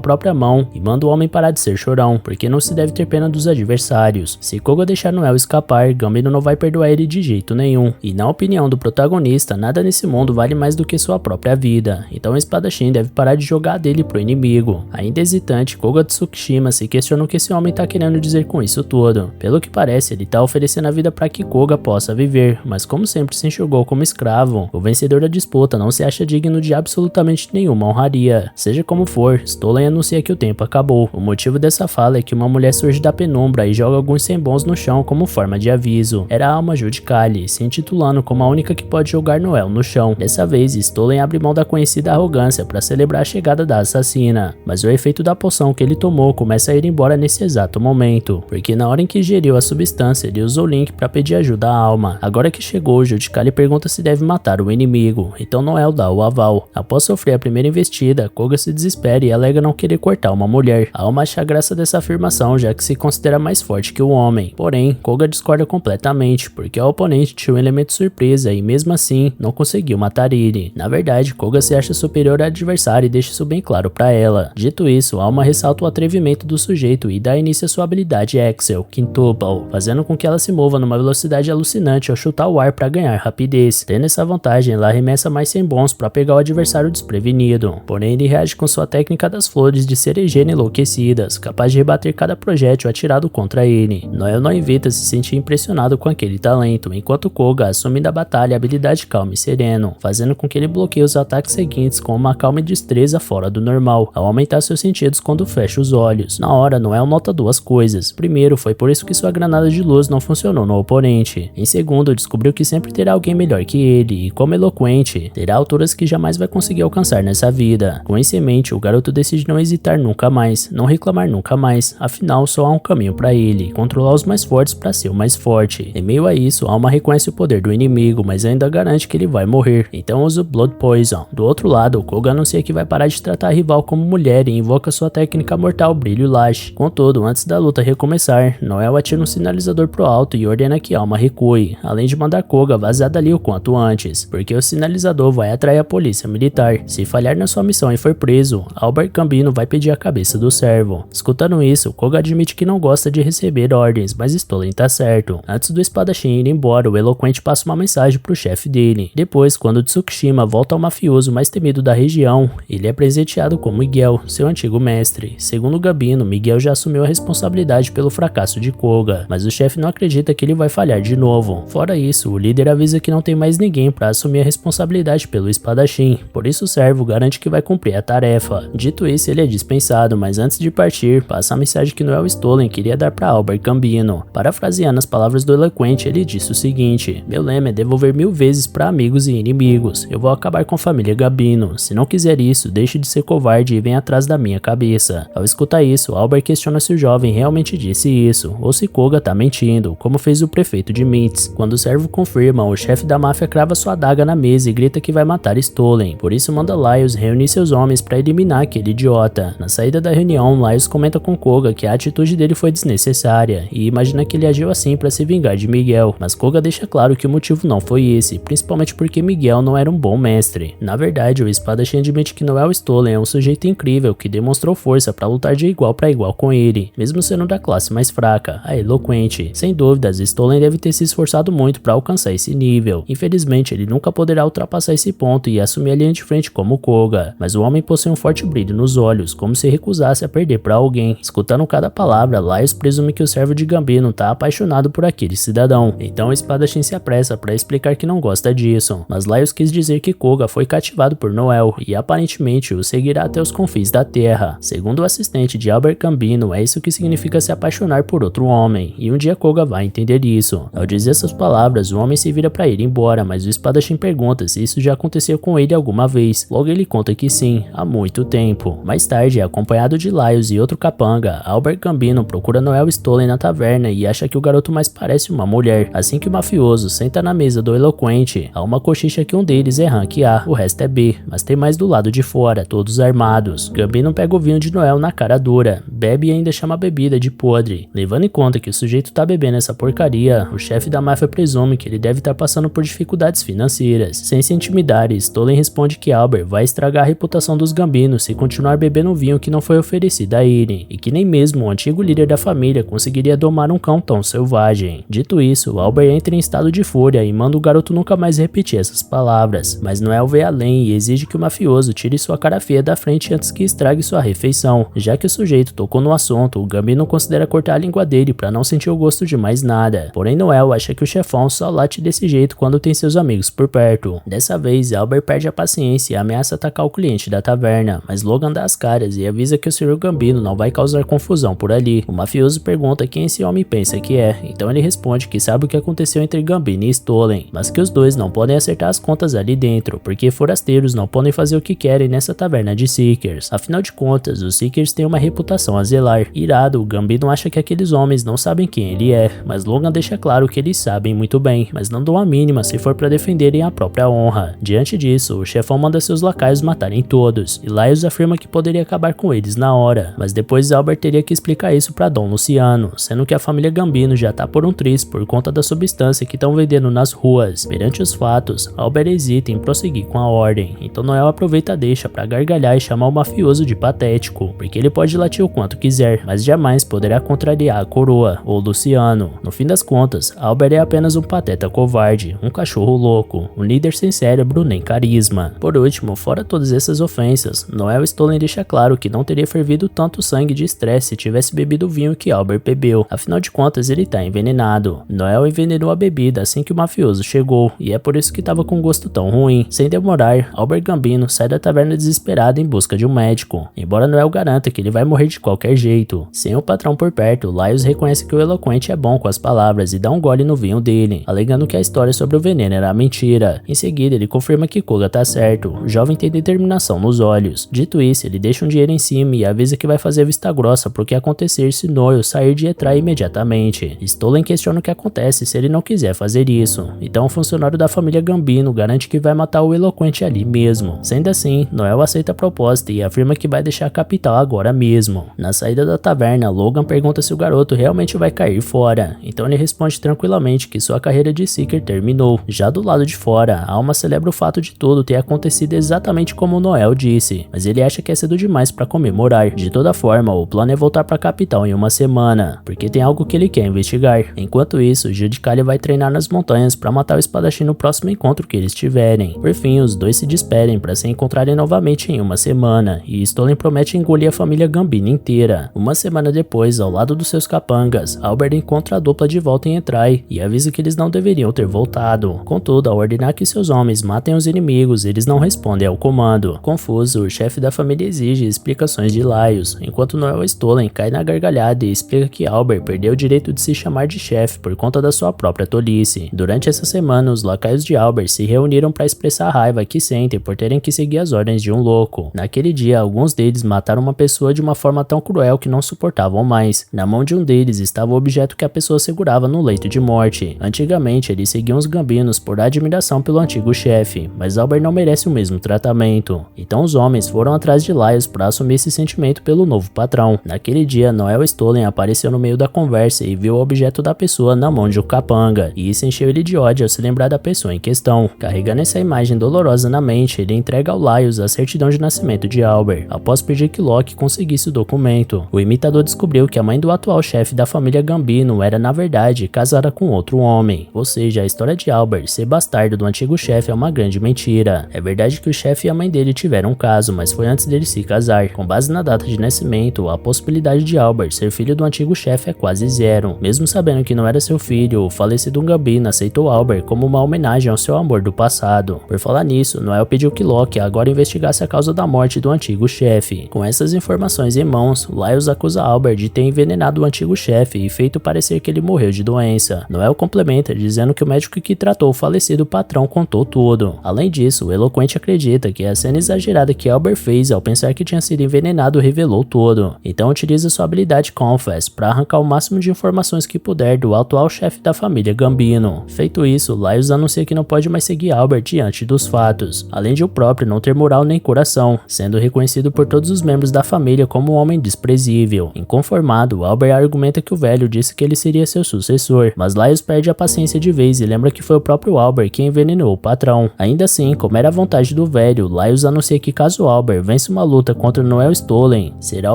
própria mão e manda o homem parar de ser chorão, porque não se deve ter pena dos adversários. Se Koga deixar Noel escapar, Gambino não vai perdoar ele de jeito nenhum. E na opinião do protagonista, nada nesse mundo vale mais do que sua própria vida. Então o espadachim deve parar de jogar dele pro inimigo. Ainda hesitante, Koga Tsukishima se questiona o que esse homem tá querendo dizer com isso tudo. Pelo que parece, ele tá oferecendo a vida para que Koga possa viver, mas como sempre se enxergou como escravo, o vencedor da disputa não se acha digno de absolutamente nenhuma honraria. Seja como for, Stolen anuncia que o tempo acabou. O motivo dessa fala é que uma mulher surge da penumbra e joga alguns sembons no chão como forma de aviso. Era a Alma Judicale, se intitulando como a única que pode jogar Noel no chão. Dessa vez, Stolen abre mão da conhecida arrogância para celebrar a chegada da assassina, mas o efeito da poção que ele tomou começa a ir embora nesse exato momento, porque na hora em que ingeriu a substância, ele usou Link para pedir ajuda à Alma. Agora que chegou, Judicale pergunta se deve matar o inimigo, então Noel dá o aval. Após sofrer a primeira investida, Koga se desespera e alega não querer cortar uma mulher. A Alma acha graça dessa afirmação, já que se considera mais forte que o homem. Porém, Koga discorda completamente, porque o oponente tinha um elemento surpresa e mesmo assim não conseguiu matar ele. Na verdade, Koga se acha superior ao adversário e deixa isso bem claro para ela. Dito isso, a Alma ressalta o atrevimento do sujeito e dá início à sua habilidade Axel, Quintuple, fazendo com que ela se mova numa velocidade alucinante ao chutar o ar para ganhar rapidez. Tendo essa vantagem, ela arremessa mais 100 bons para pegar o adversário desprevenido. Porém, ele reage com sua técnica das flores de cerejeira enlouquecidas, capaz de rebater cada projétil atirado contra ele. Noel não evita se sentir impressionado com aquele talento, enquanto Koga assume da batalha a habilidade calmo e sereno, fazendo com que ele bloqueie os ataques seguintes com uma calma e destreza fora do normal, ao aumentar seus sentidos quando fecha os olhos. Na hora, Noel nota duas coisas. Primeiro, foi por isso que sua granada de luz não funcionou no oponente. Em segundo, descobriu que sempre terá alguém melhor que ele, e como eloquente, terá alturas que jamais vai conseguir alcançar nessa vida. Com isso em mente, o garoto decide não hesitar nunca mais, não reclamar nunca mais, afinal só há um caminho para ele, controlar os mais fortes para ser o mais forte. Em meio a isso, a Alma reconhece o poder do inimigo, mas ainda garante que ele vai morrer, então usa o Blood Poison. Do outro lado, Koga anuncia que vai parar de tratar a rival como mulher e invoca sua técnica mortal Brilho Lash. Contudo, antes da luta recomeçar, Noel atira um sinalizador pro alto e ordena que a Alma recue, além de mandar Koga vazar dali o quanto antes, porque o sinalizador vai atrair a polícia militar. Se falhar na sua missão e for preso, Albert Gambino vai pedir a cabeça do servo. Escutando isso, Koga admite que não gosta de receber ordens, mas Stolen tá certo. Antes do espadachim ir embora, o eloquente passa uma mensagem pro chefe dele. Depois, quando Tsukishima volta ao mafioso mais temido da região, ele é presenteado com Miguel, seu antigo mestre. Segundo Gambino, Miguel já assumiu a responsabilidade pelo fracasso de Koga, mas o chefe não acredita que ele vai falhar de novo. Fora isso, o líder avisa que não tem mais ninguém para assumir a responsabilidade pelo espadachim, por isso o servo garante que vai cumprir a tarefa. Dito isso, ele é dispensado, mas antes de partir, passa a mensagem que Noel Stolen queria dar para Albert Gambino. Parafraseando as palavras do eloquente, ele disse o seguinte: meu lema é devolver 1000 vezes para amigos e inimigos. Eu vou acabar com a família Gambino. Se não quiser isso, deixe de ser covarde e venha atrás da minha cabeça. Ao escutar isso, Albert questiona se o jovem realmente disse isso, ou se Koga tá mentindo, como fez o prefeito de Mintz. Quando o servo confirma, o chefe da máfia crava sua adaga na mesa e grita que vai matar Stolen. Por isso manda Laios reunir seus homens para eliminar aquele idiota. Na saída da reunião, Laios comenta com Koga que a atitude atitude dele foi desnecessária e imagina que ele agiu assim para se vingar de Miguel, mas Koga deixa claro que o motivo não foi esse, principalmente porque Miguel não era um bom mestre. Na verdade, o espadachim admite que Noel Stolen é um sujeito incrível que demonstrou força para lutar de igual para igual com ele, mesmo sendo da classe mais fraca, a eloquente. Sem dúvidas, Stolen deve ter se esforçado muito para alcançar esse nível. Infelizmente, ele nunca poderá ultrapassar esse ponto e assumir a linha de frente como Koga, mas o homem possui um forte brilho nos olhos, como se recusasse a perder para alguém. Escutando cada palavra, Laios presume que o servo de Gambino tá apaixonado por aquele cidadão. Então o espadachim se apressa para explicar que não gosta disso, mas Laios quis dizer que Koga foi cativado por Noel e aparentemente o seguirá até os confins da terra. Segundo o assistente de Albert Gambino, é isso que significa se apaixonar por outro homem, e um dia Koga vai entender isso. Ao dizer essas palavras, o homem se vira para ir embora, mas o espadachim pergunta se isso já aconteceu com ele alguma vez. Logo ele conta que sim, há muito tempo. Mais tarde, acompanhado de Laios e outro capanga, Albert Gambino procura Noel Stolen na taverna e acha que o garoto mais parece uma mulher. Assim que o mafioso senta na mesa do eloquente, há uma cochicha que um deles é rank A, o resto é B, mas tem mais do lado de fora, todos armados. Gambino pega o vinho de Noel na cara dura, bebe e ainda chama a bebida de podre. Levando em conta que o sujeito tá bebendo essa porcaria, o chefe da máfia presume que ele deve estar passando por dificuldades financeiras. Sem se intimidar, Stolen responde que Albert vai estragar a reputação dos Gambinos se continuar bebendo um vinho que não foi oferecido a ele, e que nem mesmo o antigo líder da família conseguiria domar um cão tão selvagem. Dito isso, Albert entra em estado de fúria e manda o garoto nunca mais repetir essas palavras, mas Noel vê além e exige que o mafioso tire sua cara feia da frente antes que estrague sua refeição. Já que o sujeito tocou no assunto, o Gambino considera cortar a língua dele para não sentir o gosto de mais nada. Porém, Noel acha que o chefão só late desse jeito quando tem seus amigos por perto. Dessa vez, Albert perde a paciência e ameaça atacar o cliente da taverna, mas Logan dá as caras e avisa que o Sr. Gambino não vai causar confusão por ali. O mafioso pergunta quem esse homem pensa que é, então ele responde que sabe o que aconteceu entre Gambino e Stolen, mas que os dois não podem acertar as contas ali dentro, porque forasteiros não podem fazer o que querem nessa taverna de Seekers. Afinal de contas, os Seekers têm uma reputação a zelar. Irado, o Gambino acha que aqueles homens não sabem quem ele é, mas Logan deixa claro que eles sabem muito bem, mas não dão a mínima se for para defenderem a própria honra. Diante disso, o chefão manda seus lacaios matarem todos, e Laios afirma que poderia acabar com eles na hora, mas depois Albert teria que explicar isso para Dom Luciano, sendo que a família Gambino já tá por um triz por conta da substância que estão vendendo nas ruas. Perante os fatos, Albert hesita em prosseguir com a ordem, então Noel aproveita a deixa para gargalhar e chamar o mafioso de patético, porque ele pode latir o quanto quiser, mas jamais poderá contrariar a coroa, ou Luciano. No fim das contas, Albert é apenas um pateta covarde, um cachorro louco, um líder sem cérebro nem carisma. Por último, fora todas essas ofensas, Noel Stolen deixa claro que não teria fervido tanto sangue de estresse se tivesse bebido o vinho que Albert bebeu, afinal de contas ele tá envenenado. Noel envenenou a bebida assim que o mafioso chegou, e é por isso que tava com um gosto tão ruim. Sem demorar, Albert Gambino sai da taverna desesperado em busca de um médico, embora Noel garanta que ele vai morrer de qualquer jeito. Sem o patrão por perto, Laios reconhece que o eloquente é bom com as palavras e dá um gole no vinho dele, alegando que a história sobre o veneno era mentira. Em seguida, ele confirma que Koga tá certo, o jovem tem determinação nos olhos. Dito isso, ele deixa um dinheiro em cima e avisa que vai fazer vista grossa pro que acontecer se Noel sair de Etrai imediatamente. Stolen questiona o que acontece se ele não quiser fazer isso, então o funcionário da família Gambino garante que vai matar o eloquente ali mesmo. Sendo assim, Noel aceita a proposta e afirma que vai deixar a capital agora mesmo. Na saída da taverna, Logan pergunta se o garoto realmente vai cair fora, então ele responde tranquilamente que sua carreira de Seeker terminou. Já do lado de fora, a alma celebra o fato de tudo ter acontecido exatamente como Noel disse, mas ele acha que é cedo demais para comemorar. De toda forma, o plano é voltar para a capital em uma semana, porque tem algo que ele quer investigar. Enquanto isso, Judicalia vai treinar nas montanhas para matar o espadachim no próximo encontro que eles tiverem. Por fim, os dois se despedem para se encontrarem novamente em uma semana, e Stolen promete engolir a família Gambino inteira. Uma semana depois, ao lado dos seus capangas, Albert encontra a dupla de volta em Etrai e avisa que eles não deveriam ter voltado. Contudo, ao ordenar que seus homens matem os inimigos, eles não respondem ao comando. Confuso, o chefe da família exige explicações de Laios, enquanto Noel Stolen cai na gargalhada e explica que Albert perdeu o direito de se chamar de chefe por conta da sua própria tolice. Durante essa semana, os lacaios de Albert se reuniram para expressar a raiva que sentem por terem que seguir as ordens de um louco. Naquele dia, alguns deles mataram uma pessoa de uma forma tão cruel que não suportavam mais. Na mão de um deles estava o objeto que a pessoa segurava no leito de morte. Antigamente, eles seguiam os Gambinos por admiração pelo antigo chefe, mas Albert não merece o mesmo tratamento. Então os homens foram atrás de Laios para assumir esse sentimento pelo novo patrão. Naquele dia, dia, Noel Stolen apareceu no meio da conversa e viu o objeto da pessoa na mão de um capanga, e isso encheu ele de ódio ao se lembrar da pessoa em questão. Carregando essa imagem dolorosa na mente, ele entrega ao Laios a certidão de nascimento de Albert, após pedir que Locke conseguisse o documento. O imitador descobriu que a mãe do atual chefe da família Gambino era, na verdade, casada com outro homem, ou seja, a história de Albert ser bastardo do antigo chefe é uma grande mentira. É verdade que o chefe e a mãe dele tiveram um caso, mas foi antes dele se casar. Com base na data de nascimento, a possibilidade de Albert ser filho do antigo chefe é quase zero. Mesmo sabendo que não era seu filho, o falecido Gambino aceitou Albert como uma homenagem ao seu amor do passado. Por falar nisso, Noel pediu que Locke agora investigasse a causa da morte do antigo chefe. Com essas informações em mãos, Laios acusa Albert de ter envenenado o antigo chefe e feito parecer que ele morreu de doença. Noel complementa dizendo que o médico que tratou o falecido patrão contou tudo. Além disso, o eloquente acredita que a cena exagerada que Albert fez ao pensar que tinha sido envenenado revelou tudo. Então utiliza sua habilidade Confess para arrancar o máximo de informações que puder do atual chefe da família Gambino. Feito isso, Laios anuncia que não pode mais seguir Albert diante dos fatos, além de o próprio não ter moral nem coração, sendo reconhecido por todos os membros da família como um homem desprezível. Inconformado, Albert argumenta que o velho disse que ele seria seu sucessor, mas Laios perde a paciência de vez e lembra que foi o próprio Albert quem envenenou o patrão. Ainda assim, como era a vontade do velho, Laios anuncia que caso Albert vence uma luta contra Noel Stolen, será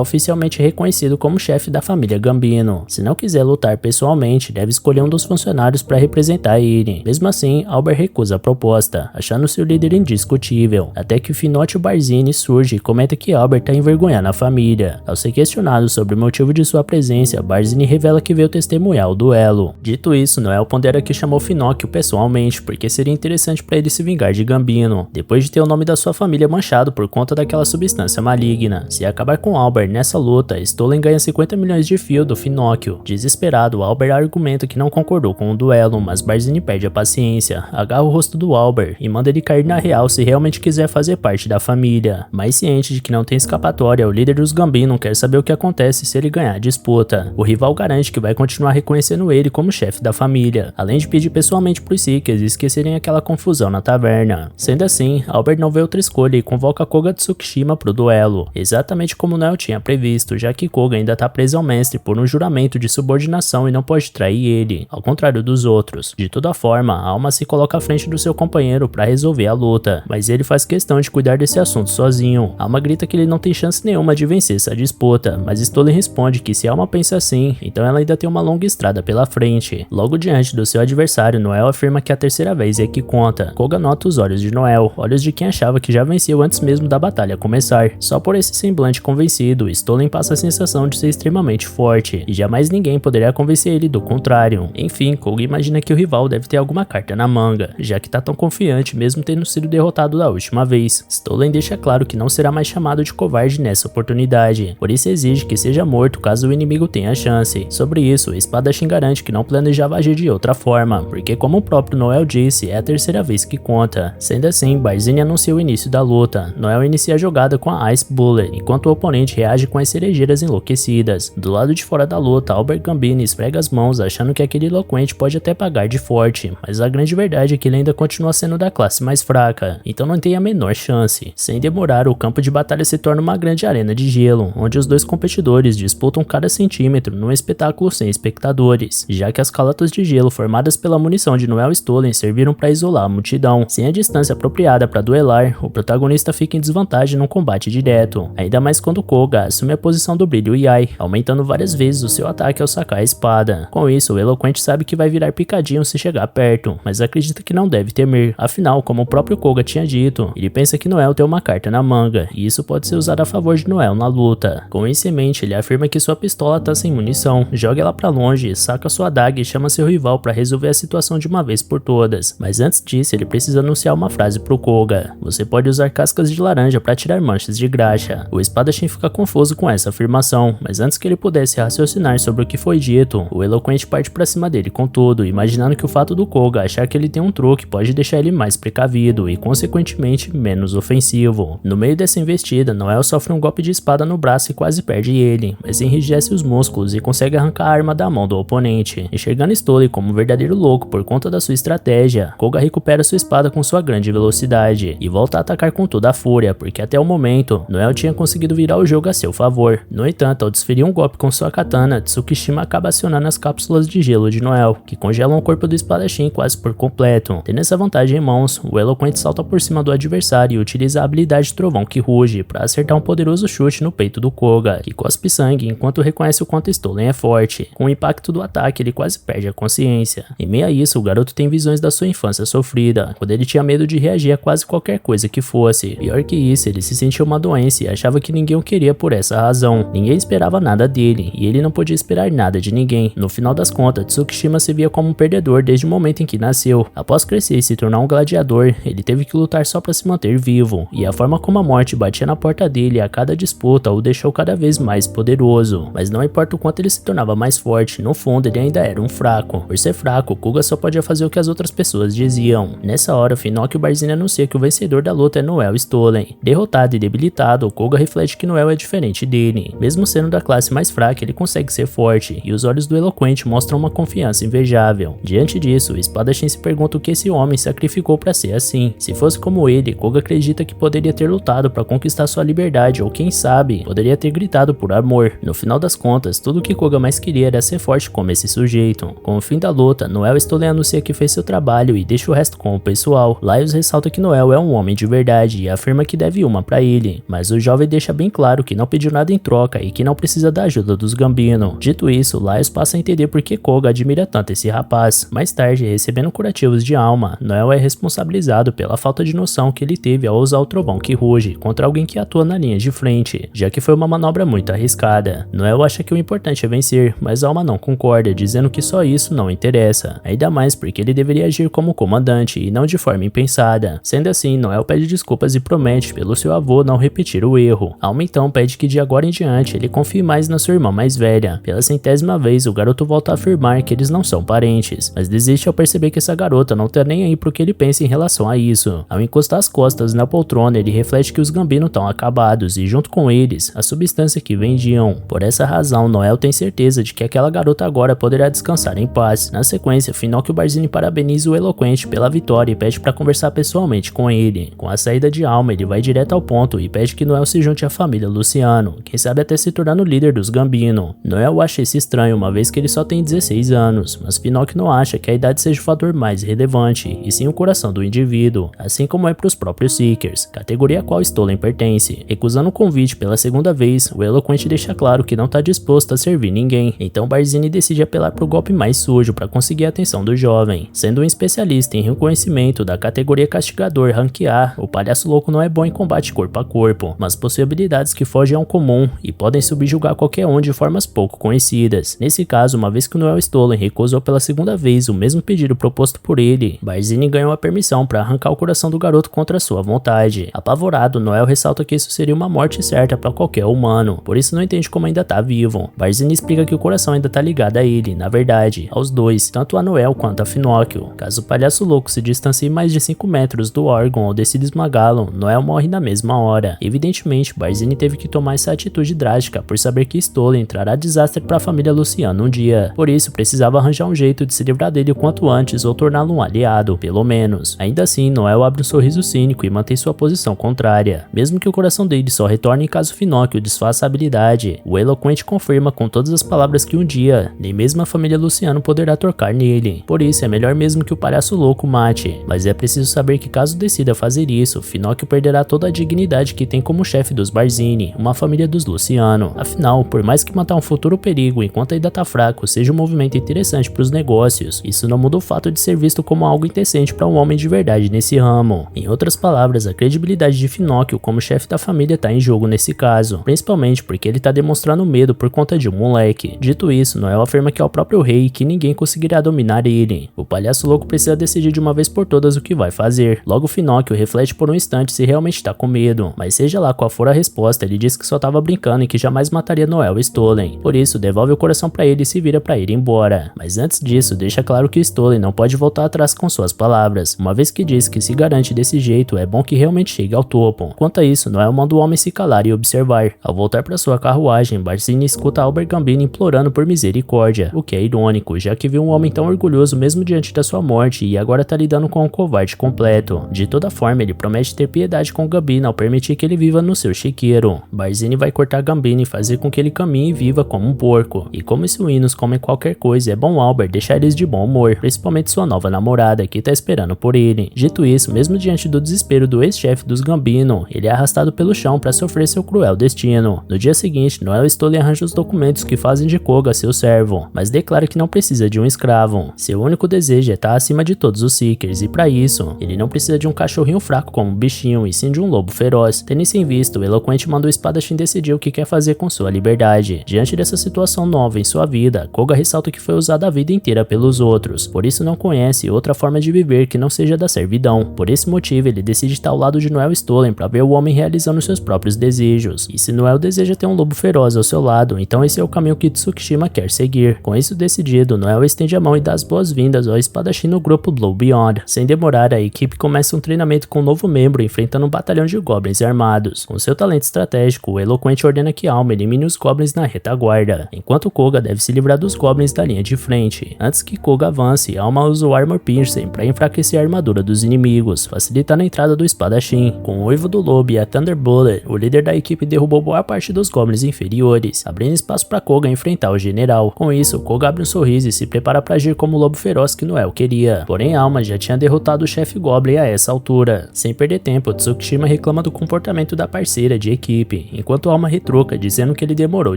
oficialmente reconhecido como chefe da família Gambino. Se não quiser lutar pessoalmente, deve escolher um dos funcionários para representar ele. Mesmo assim, Albert recusa a proposta, achando-se o líder indiscutível, até que o Finótio Barzini surge e comenta que Albert tá envergonhando a família. Ao ser questionado sobre o motivo de sua presença, Barzini revela que veio testemunhar o duelo. Dito isso, Noel pondera que chamou Finóquio pessoalmente, porque seria interessante para ele se vingar de Gambino, depois de ter o nome da sua família manchado por conta daquela substância maligna. Se acabar com Albert nessa luta, Stolen ganha 50 milhões de fio do Finóquio. Desesperado, Albert argumenta que não concordou com o duelo, mas Barzini perde a paciência, agarra o rosto do Albert e manda ele cair na real se realmente quiser fazer parte da família. Mais ciente de que não tem escapatória, o líder dos Gambino quer saber o que acontece se ele ganhar a disputa. O rival garante que vai continuar reconhecendo ele como chefe da família, além de pedir pessoalmente pros Seekers esquecerem aquela confusão na taverna. Sendo assim, Albert não vê outra escolha e convoca Koga Tsukishima pro duelo, exatamente como Noel tinha previsto, já que Koga ainda tá preso ao mestre por um juramento de subordinação e não pode trair ele, ao contrário dos outros. De toda forma, a Alma se coloca à frente do seu companheiro para resolver a luta, mas ele faz questão de cuidar desse assunto sozinho. Alma grita que ele não tem chance nenhuma de vencer essa disputa, mas Stolen responde que se Alma pensa assim, então ela ainda tem uma longa estrada pela frente. Logo diante do seu adversário, Noel afirma que a terceira vez é que conta. Koga nota os olhos de Noel, olhos de quem achava que já venceu antes mesmo da batalha começar. Só por esse semblante convencido, Stolen passa a sensação de ser extremamente forte, e jamais ninguém poderia convencer ele do contrário. Enfim, Koga imagina que o rival deve ter alguma carta na manga, já que tá tão confiante mesmo tendo sido derrotado da última vez. Stolen deixa claro que não será mais chamado de covarde nessa oportunidade, por isso exige que seja morto caso o inimigo tenha chance. Sobre isso, o espadachim garante que não planejava agir de outra forma, porque como o próprio Noel disse, é a terceira vez que conta. Sendo assim, Barzini anuncia o início da luta. Noel inicia a jogada com a Ice Bullet, enquanto o oponente reage com as cerejeiras enlouquecidas. Do lado de fora da luta, Albert Gambino esfrega as mãos achando que aquele eloquente pode até pagar de forte, mas a grande verdade é que ele ainda continua sendo da classe mais fraca, então não tem a menor chance. Sem demorar, o campo de batalha se torna uma grande arena de gelo, onde os dois competidores disputam cada centímetro num espetáculo sem espectadores, já que as calotas de gelo formadas pela munição de Noel Stolen serviram para isolar a multidão. Sem a distância apropriada para duelar, o protagonista fica em desvantagem num combate direto, ainda mais quando Koga assume a posição do brilho Yai, aumentando várias vezes o seu ataque ao sacar a espada. Com isso, o eloquente sabe que vai virar picadinho se chegar perto, mas acredita que não deve temer, afinal, como o próprio Koga tinha dito, ele pensa que Noel tem uma carta na manga, e isso pode ser usado a favor de Noel na luta. Com isso em mente, ele afirma que sua pistola tá sem munição, joga ela pra longe, saca sua adaga e chama seu rival para resolver a situação de uma vez por todas. Mas antes disso, ele precisa anunciar uma frase pro Koga: você pode usar cascas de laranja para tirar manchas de graxa. O espadachim fica confuso com essa afirmação, mas antes que ele pudesse raciocinar sobre o que foi dito, o eloquente parte pra cima dele com tudo, imaginando que o fato do Koga achar que ele tem um truque pode deixar ele mais precavido e, consequentemente, menos ofensivo. No meio dessa investida, Noel sofre um golpe de espada no braço e quase perde ele, mas enrijece os músculos e consegue arrancar a arma da mão do oponente. Enxergando Stolen como um verdadeiro louco por conta da sua estratégia, Koga recupera sua espada com sua grande velocidade e volta a atacar com toda a fúria, porque até o momento, Noel tinha conseguido virar o jogo a seu favor. No entanto, enquanto, ao desferir um golpe com sua katana, Tsukishima acaba acionando as cápsulas de gelo de Noel, que congelam o corpo do espadachim quase por completo. Tendo essa vantagem em mãos, o eloquente salta por cima do adversário e utiliza a habilidade Trovão que ruge para acertar um poderoso chute no peito do Koga, que cospe sangue enquanto reconhece o quanto Stolen é forte. Com o impacto do ataque, ele quase perde a consciência. Em meio a isso, o garoto tem visões da sua infância sofrida, quando ele tinha medo de reagir a quase qualquer coisa que fosse. Pior que isso, ele se sentiu uma doença e achava que ninguém o queria por essa razão. Ninguém esperava nada dele, e ele não podia esperar nada de ninguém. No final das contas, Tsukishima se via como um perdedor desde o momento em que nasceu. Após crescer e se tornar um gladiador, ele teve que lutar só para se manter vivo, e a forma como a morte batia na porta dele a cada disputa o deixou cada vez mais poderoso. Mas não importa o quanto ele se tornava mais forte, no fundo ele ainda era um fraco. Por ser fraco, Kuga só podia fazer o que as outras pessoas diziam. Nessa hora, Finocchio Barzini anuncia que o vencedor da luta é Noel Stolen. Derrotado e debilitado, Kuga reflete que Noel é diferente dele. Mesmo sendo da classe mais fraca, ele consegue ser forte, e os olhos do eloquente mostram uma confiança invejável. Diante disso, o espadachim se pergunta o que esse homem sacrificou para ser assim. Se fosse como ele, Kuga acredita que poderia ter lutado para conquistar sua liberdade, ou quem sabe, poderia ter gritado por amor. No final das contas, tudo que Kuga mais queria era ser forte como esse sujeito. Com o fim da luta, Noel Stolen anuncia que fez seu trabalho e deixa o resto com o pessoal. Laios ressalta que Noel é um homem de verdade e afirma que deve uma para ele, mas o jovem deixa bem claro que não pediu nada em troca e que não precisa da ajuda dos Gambino. Dito isso, Laios passa a entender por que Koga admira tanto esse rapaz. Mais tarde, recebendo curativos de alma, Noel é responsabilizado pela falta de noção que ele teve ao usar o Trovão que ruge contra alguém que atua na linha de frente, já que foi uma manobra muito arriscada. Noel acha que o importante é vencer, mas Alma não concorda, dizendo que só isso não interessa, ainda mais porque ele deveria agir como comandante e não de forma impensada. Sendo assim, Noel pede desculpas e promete pelo seu avô não repetir o erro. Alma então pede que de agora em diante ele confie mais na sua irmã mais velha. Pela 100ª vez, o garoto volta a afirmar que eles não são parentes, mas desiste ao perceber que essa garota não tá nem aí pro que ele pensa em relação a isso. Ao encostar as costas na poltrona, ele reflete que os Gambino estão acabados e junto com eles, a substância que vendiam. Por essa razão, Noel tem certeza de que aquela garota agora poderá descansar em paz. Na sequência, Finocchio Barzini parabeniza o eloquente pela vitória e pede para conversar pessoalmente com ele. Com a saída de Alma, ele vai direto ao ponto e pede que Noel se junte à família Luciano, quem sabe até se tornando o líder dos Gambino. Noel acha isso estranho, uma vez que ele só tem 16 anos, mas Finocchio não acha que a idade seja o fator mais relevante, e sim o coração do indivíduo, assim como é para os próprios Seekers, categoria a qual Stolen pertence. Recusando o convite pela segunda vez, o eloquente deixa claro que não está disposto a servir ninguém, então Barzini decide apelar para o golpe mais sujo para conseguir a atenção do jovem. Sendo um especialista em reconhecimento da categoria castigador Rank A, o palhaço louco não é bom em combate corpo a corpo, mas possui habilidades que fogem ao comum e podem subjugar qualquer um de formas pouco conhecidas. Nesse caso, uma vez que o Noel Stolen recusou pela segunda vez o mesmo pedido proposto por ele, Barzini ganhou a permissão para arrancar o coração do garoto contra sua vontade. Apavorado, Noel ressalta que isso seria uma morte certa para qualquer humano, por isso não entende como ainda tá vivo. Barzini explica que o coração ainda tá ligado a ele, na verdade, aos dois, tanto a Noel quanto a Finocchio. Caso o palhaço louco se distancie mais de 5 metros do órgão ou decida esmagá-lo, Noel morre na mesma hora. Evidentemente, Barzini teve que tomar essa atitude drástica por saber que Stolen trará desastre para a família Luciano um dia, por isso precisava arranjar um jeito de se livrar dele o quanto antes ou torná-lo um aliado, pelo menos. Ainda assim, Noel abre um sorriso cínico e mantém sua posição contrária. Mesmo que o coração dele só retorne caso Finocchio desfaça a habilidade, o eloquente confirma com todas as palavras que um dia, nem mesmo a família Luciano poderá tocar nele. Por isso, é melhor mesmo que o palhaço louco mate. Mas é preciso saber que caso decida fazer isso, Finocchio perderá toda a dignidade que tem como chefe dos Barzini, uma família dos Luciano. Afinal, por mais que matar um futuro perigo enquanto ainda tá fraco seja um movimento interessante para os negócios, isso não muda o fato de ser visto como algo indecente para um homem de verdade nesse ramo. Em outras palavras, a credibilidade de Finocchio como chefe da família tá em jogo nesse caso, principalmente porque ele tá demonstrando medo por conta de um moleque. Dito isso, Noel afirma que é o próprio rei e que ninguém conseguirá dominar ele. O palhaço louco precisa decidir de uma vez por todas o que vai fazer. Logo, Finocchio reflete por um instante se realmente tá com medo, mas seja lá qual for a resposta, ele diz que só tava brincando e que jamais mataria Noel Stolen. Por isso, devolve o coração pra ele e se vira pra ir embora. Mas antes disso, deixa claro que Stolen não pode voltar atrás com suas palavras, uma vez que diz que se garante desse jeito, é bom que realmente chegue ao topo. Quanto a isso, Noel manda o homem se calar e observar. Ao voltar para sua carruagem, Barzini escuta Albert Gambino implorando por misericórdia, o que é irônico, já que viu um homem tão orgulhoso mesmo diante da sua morte e agora tá lidando com um covarde completo. De toda forma, ele promete ter piedade com Gambino ao permitir que ele viva no seu chiqueiro. Barzini vai cortar Gambino e fazer com que ele caminhe e viva como um porco. E como os suínos comem qualquer coisa, é bom Albert deixar eles de bom humor, principalmente sua nova namorada, que tá esperando por ele. Dito isso, mesmo diante do desespero do ex-chefe dos Gambino, ele é arrastado pelo chão para sofrer seu cruel destino. No dia seguinte, Noel Stoley arranja os documentos que fazem de Koga seu servo, mas declara que não precisa de um escravo. Seu único desejo é estar acima de todos os Seekers, e para isso, ele não precisa de um cachorrinho fraco como um bichinho, e sim de um lobo feroz. Tendo isso em vista, o eloquente manda o espadachim decidir o que quer fazer com sua liberdade. Diante dessa situação nova em sua vida, Koga ressalta que foi usado a vida inteira pelos outros, por isso não conhece outra forma de viver que não seja da servidão. Por esse motivo, ele decide estar ao lado de Noel Stoley para ver o homem realizando seus próprios desejos. E se Noel deseja ter um lobo feroz ao seu lado, então esse é o caminho que Tsukishima quer seguir. Com isso decidido, Noel estende a mão e dá as boas-vindas ao espadachim no grupo Blow Beyond. Sem demorar, a equipe começa um treinamento com um novo membro enfrentando um batalhão de goblins armados. Com seu talento estratégico, o eloquente ordena que Alma elimine os goblins na retaguarda, enquanto Koga deve se livrar dos goblins da linha de frente. Antes que Koga avance, Alma usa o Armor Piercing para enfraquecer a armadura dos inimigos, facilitando a entrada do espadachim. Com o Uivo do Lobo e a Thunderbolter, o líder da equipe derrubou boa parte dos goblins inferiores, abrindo espaço para Koga enfrentar o general. Com isso, Koga abre um sorriso e se prepara para agir como o lobo feroz que Noel queria. Porém, Alma já tinha derrotado o chefe Goblin a essa altura. Sem perder tempo, Tsukishima reclama do comportamento da parceira de equipe, enquanto Alma retruca, dizendo que ele demorou